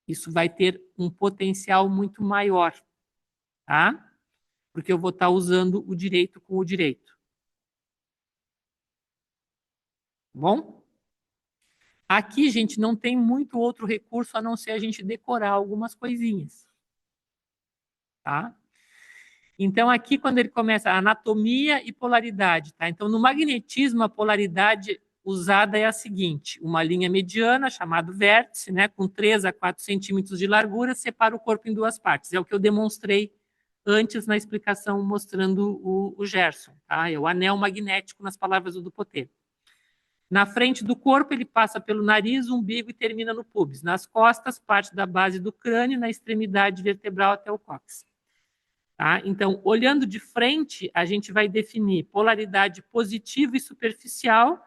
Isso vai ter um potencial muito maior, tá? Porque eu vou estar usando o direito com o direito. Bom? Aqui, gente, não tem muito outro recurso a não ser a gente decorar algumas coisinhas. Tá? Então, aqui, quando ele começa a anatomia e polaridade, tá? Então, no magnetismo, a polaridade usada é a seguinte: uma linha mediana, chamada vértice, né, com 3 a 4 centímetros de largura, separa o corpo em duas partes. É o que eu demonstrei antes na explicação mostrando o Gerson. Tá? É o anel magnético, nas palavras do Dupotet. Na frente do corpo, ele passa pelo nariz, umbigo e termina no púbis. Nas costas, parte da base do crânio, na extremidade vertebral até o cóccix. Tá? Então, olhando de frente, a gente vai definir polaridade positiva e superficial,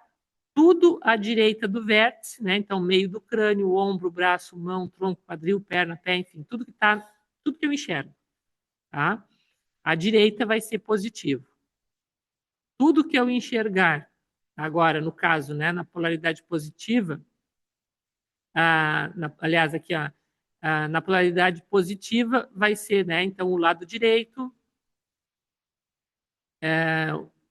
tudo à direita do vértice, né? Então, meio do crânio, ombro, braço, mão, tronco, quadril, perna, pé, enfim, tudo que eu enxergo. Tá? À direita vai ser positivo. Tudo que eu enxergar, agora, no caso, né, na polaridade positiva, aliás, aqui, ó, Na polaridade positiva vai ser, né, então, o lado direito,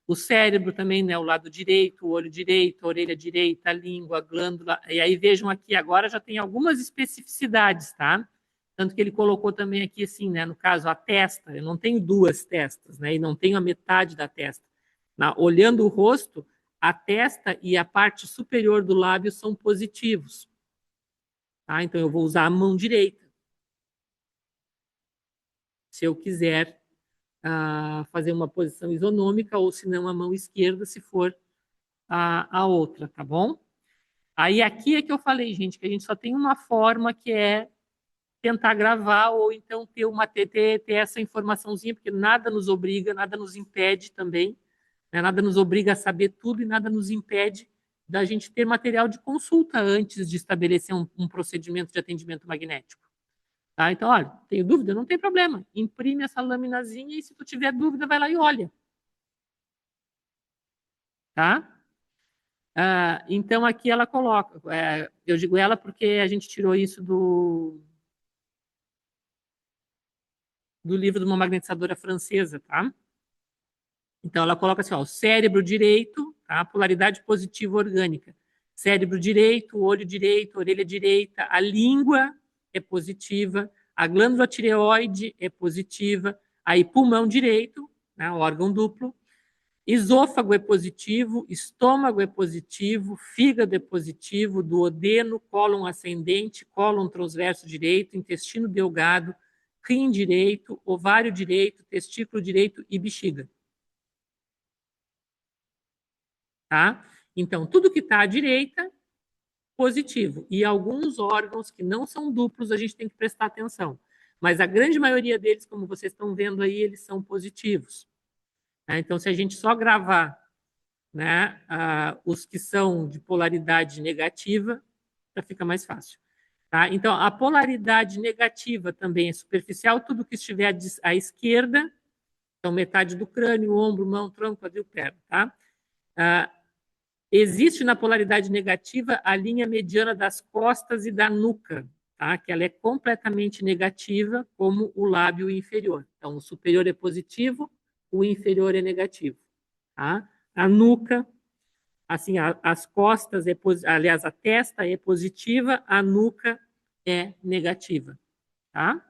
o cérebro também, né, o lado direito, o olho direito, a orelha direita, a língua, a glândula. E aí vejam aqui, agora já tem algumas especificidades, tá? Tanto que ele colocou também aqui assim, né, no caso, a testa. Eu não tenho duas testas, né, e não tenho a metade da testa. Olhando o rosto, a testa e a parte superior do lábio são positivos. Tá? Então, eu vou usar a mão direita. Se eu quiser fazer uma posição isonômica, ou se não, a mão esquerda, se for a outra, tá bom? Aí aqui é que eu falei, gente, que a gente só tem uma forma, que é tentar gravar, ou então ter essa informaçãozinha, porque nada nos obriga, nada nos impede também, né? Nada nos obriga a saber tudo e nada nos impede da gente ter material de consulta antes de estabelecer um procedimento de atendimento magnético. Tá? Então, olha, tenho dúvida? Não tem problema. Imprime essa laminazinha e se tu tiver dúvida, vai lá e olha. Tá? Então, aqui ela coloca, eu digo ela porque a gente tirou isso do livro de uma magnetizadora francesa, tá? Então, ela coloca assim, ó, o cérebro direito, tá? Polaridade positiva orgânica. Cérebro direito, olho direito, orelha direita, a língua é positiva, a glândula tireoide é positiva, aí pulmão direito, né, órgão duplo, esôfago é positivo, estômago é positivo, fígado é positivo, duodeno, cólon ascendente, cólon transverso direito, intestino delgado, rim direito, ovário direito, testículo direito e bexiga. Tá? Então, tudo que está à direita, positivo. E alguns órgãos que não são duplos, a gente tem que prestar atenção. Mas a grande maioria deles, como vocês estão vendo aí, eles são positivos. Então, se a gente só gravar, né, os que são de polaridade negativa, já fica mais fácil. Tá? Então, a polaridade negativa também é superficial, tudo que estiver à esquerda, então metade do crânio, ombro, mão, tronco, quadril, perna. Tá? Existe na polaridade negativa a linha mediana das costas e da nuca, tá? Que ela é completamente negativa, como o lábio inferior. Então, o superior é positivo, o inferior é negativo. Tá? A nuca, assim, as costas, aliás, a testa é positiva, a nuca é negativa. Tá?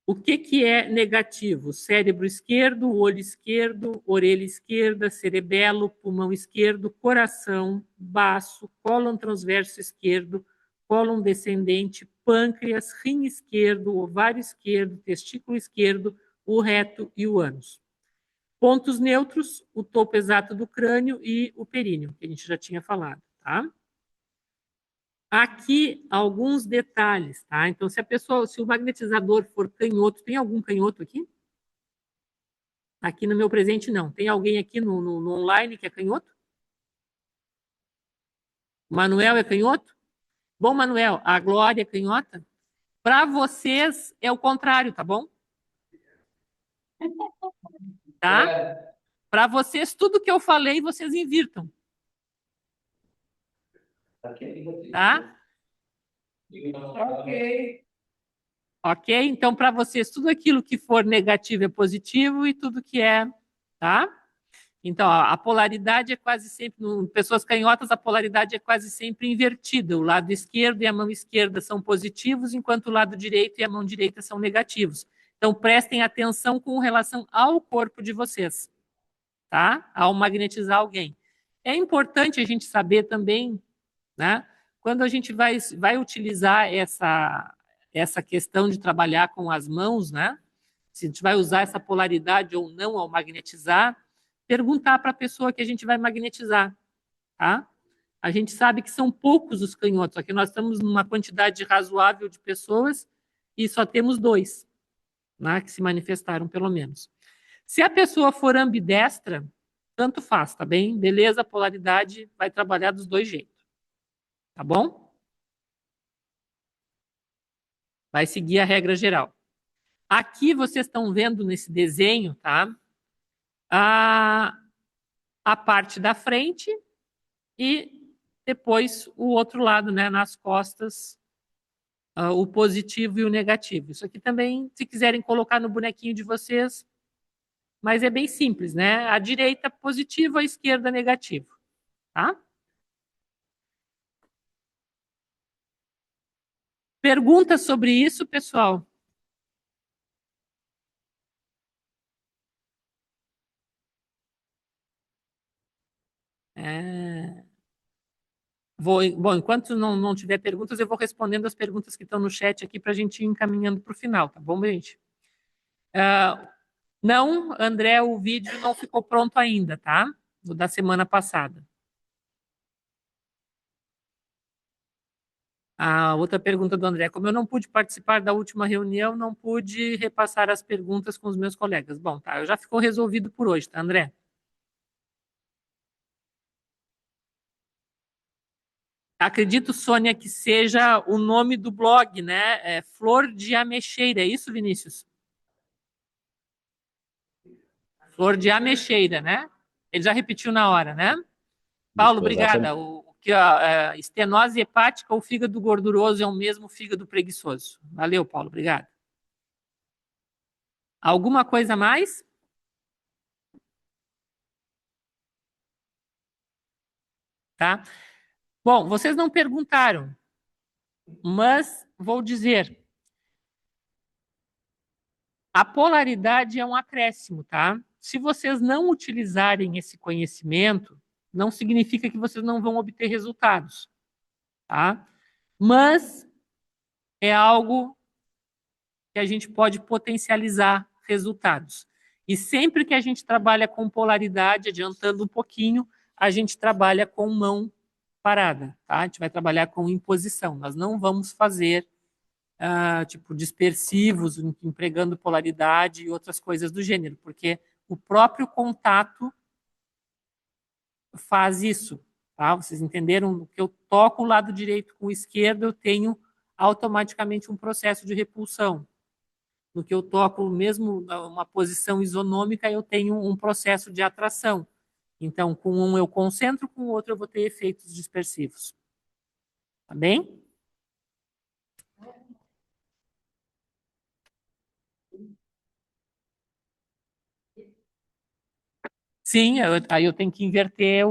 O que é negativo? Cérebro esquerdo, olho esquerdo, orelha esquerda, cerebelo, pulmão esquerdo, coração, baço, cólon transverso esquerdo, cólon descendente, pâncreas, rim esquerdo, ovário esquerdo, testículo esquerdo, o reto e o ânus. Pontos neutros, o topo exato do crânio e o períneo, que a gente já tinha falado, tá? Aqui, alguns detalhes, tá? Então, se o magnetizador for canhoto, tem algum canhoto aqui? Aqui no meu presente, não. Tem alguém aqui no online que é canhoto? Manuel é canhoto? Bom, Manuel, a Glória é canhota? Para vocês, é o contrário, tá bom? Tá? Para vocês, tudo que eu falei, vocês invirtam. Tá? Ok. Ok? Então, para vocês, tudo aquilo que for negativo é positivo e tudo que é, tá? Então, a polaridade é quase sempre, em pessoas canhotas, a polaridade é quase sempre invertida. O lado esquerdo e a mão esquerda são positivos, enquanto o lado direito e a mão direita são negativos. Então, prestem atenção com relação ao corpo de vocês, tá? Ao magnetizar alguém. É importante a gente saber também, né? Quando a gente vai utilizar essa questão de trabalhar com as mãos, né? Se a gente vai usar essa polaridade ou não ao magnetizar, perguntar para a pessoa que a gente vai magnetizar, tá? A gente sabe que são poucos os canhotos, aqui nós estamos numa quantidade razoável de pessoas e só temos 2, né, que se manifestaram, pelo menos. Se a pessoa for ambidestra, tanto faz, tá bem? Beleza, a polaridade vai trabalhar dos 2 jeitos, tá bom? Vai seguir a regra geral. Aqui vocês estão vendo nesse desenho, tá? A parte da frente e depois o outro lado, né, nas costas, o positivo e o negativo. Isso aqui também, se quiserem colocar no bonequinho de vocês, mas é bem simples, né? A direita positivo, a esquerda negativo, tá? Perguntas sobre isso, pessoal? Bom, enquanto não tiver perguntas, eu vou respondendo as perguntas que estão no chat aqui para a gente ir encaminhando para o final, tá bom, gente? Não, André, o vídeo não ficou pronto ainda, tá? O da semana passada. A outra pergunta do André: como eu não pude participar da última reunião, não pude repassar as perguntas com os meus colegas. Bom, tá, já ficou resolvido por hoje, tá, André? Acredito, Sônia, que seja o nome do blog, né? É Flor de Ameixeira, é isso, Vinícius? Flor de Ameixeira, né? Ele já repetiu na hora, né? Paulo, Isso, exatamente. obrigada. Estenose hepática ou fígado gorduroso é o mesmo fígado preguiçoso. Valeu, Paulo, obrigado. Alguma coisa a mais? Tá? Bom, vocês não perguntaram, mas vou dizer. A polaridade é um acréscimo, tá? Se vocês não utilizarem esse conhecimento, não significa que vocês não vão obter resultados, tá? Mas é algo que a gente pode potencializar resultados. E sempre que a gente trabalha com polaridade, adiantando um pouquinho, a gente trabalha com mão parada, tá? A gente vai trabalhar com imposição. Nós não vamos fazer tipo dispersivos, empregando polaridade e outras coisas do gênero, porque o próprio contato faz isso, tá? Vocês entenderam? Que eu toco o lado direito com o esquerdo, eu tenho automaticamente um processo de repulsão. No que eu toco mesmo uma posição isonômica, eu tenho um processo de atração. Então, com um eu concentro, com o outro eu vou ter efeitos dispersivos. Tá bem? Sim, aí eu tenho que inverter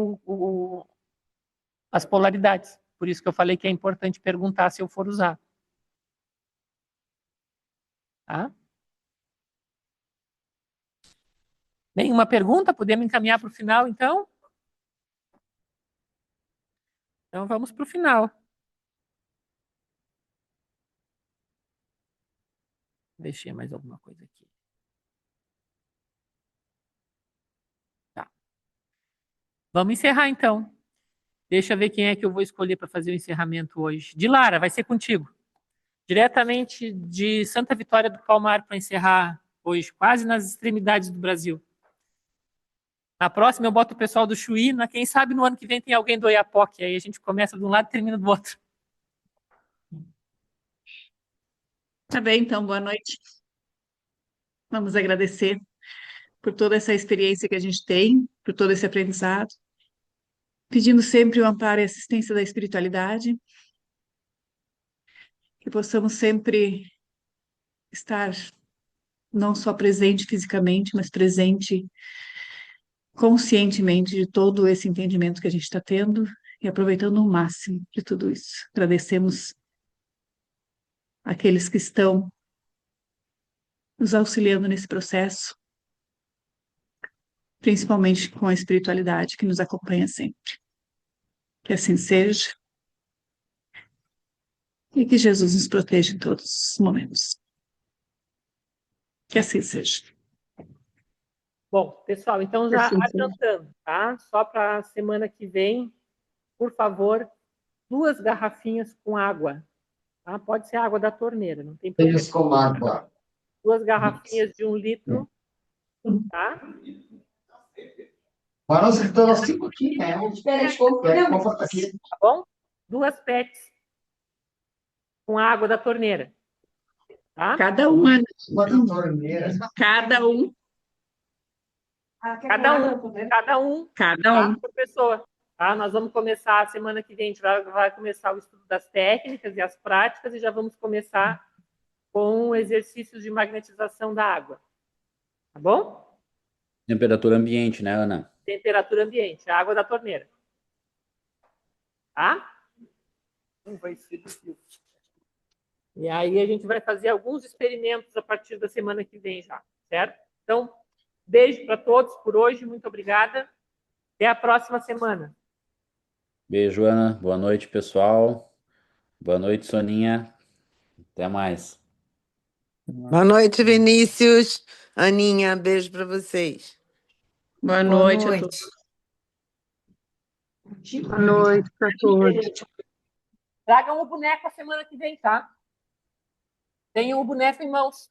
as polaridades. Por isso que eu falei que é importante perguntar se eu for usar. Tá? Bem, uma pergunta? Podemos encaminhar para o final, então? Então, vamos para o final. Deixei mais alguma coisa aqui. Tá. Vamos encerrar, então. Deixa eu ver quem é que eu vou escolher para fazer o encerramento hoje. Dilara, vai ser contigo. Diretamente de Santa Vitória do Palmar para encerrar hoje, quase nas extremidades do Brasil. Na próxima eu boto o pessoal do Chuí, quem sabe no ano que vem tem alguém do Oiapoque, aí a gente começa de um lado e termina do outro. Tá bem, então, boa noite. Vamos agradecer por toda essa experiência que a gente tem, por todo esse aprendizado, pedindo sempre o amparo e assistência da espiritualidade, que possamos sempre estar não só presente fisicamente, mas presente conscientemente de todo esse entendimento que a gente está tendo e aproveitando o máximo de tudo isso. Agradecemos aqueles que estão nos auxiliando nesse processo, principalmente com a espiritualidade que nos acompanha sempre. Que assim seja e que Jesus nos proteja em todos os momentos. Que assim seja. Bom, pessoal, então já adiantando, tá? Só para a semana que vem, por favor, 2 garrafinhas com água. Tá? Pode ser água da torneira, não tem problema. Eles com água. 2 garrafinhas de 1 litro, tá? Agora nós estamos 5 aqui, né? Tá bom? 2 PETs com água da torneira. Tá? Cada uma. Cada um. Cada um. Por pessoa. Tá? Nós vamos começar a semana que vem, a gente vai começar o estudo das técnicas e as práticas e já vamos começar com exercícios de magnetização da água. Tá bom? Temperatura ambiente, né, Ana? Temperatura ambiente, a água da torneira. Tá? Não vai ser difícil. E aí a gente vai fazer alguns experimentos a partir da semana que vem já, certo? Então, beijo para todos por hoje, muito obrigada. Até a próxima semana. Beijo, Ana. Boa noite, pessoal. Boa noite, Soninha. Até mais. Boa noite, Vinícius. Aninha, beijo para vocês. Boa Boa noite a noite. todos. Boa noite a todos. Tragam o boneco a semana que vem, tá? Tenham o boneco em mãos.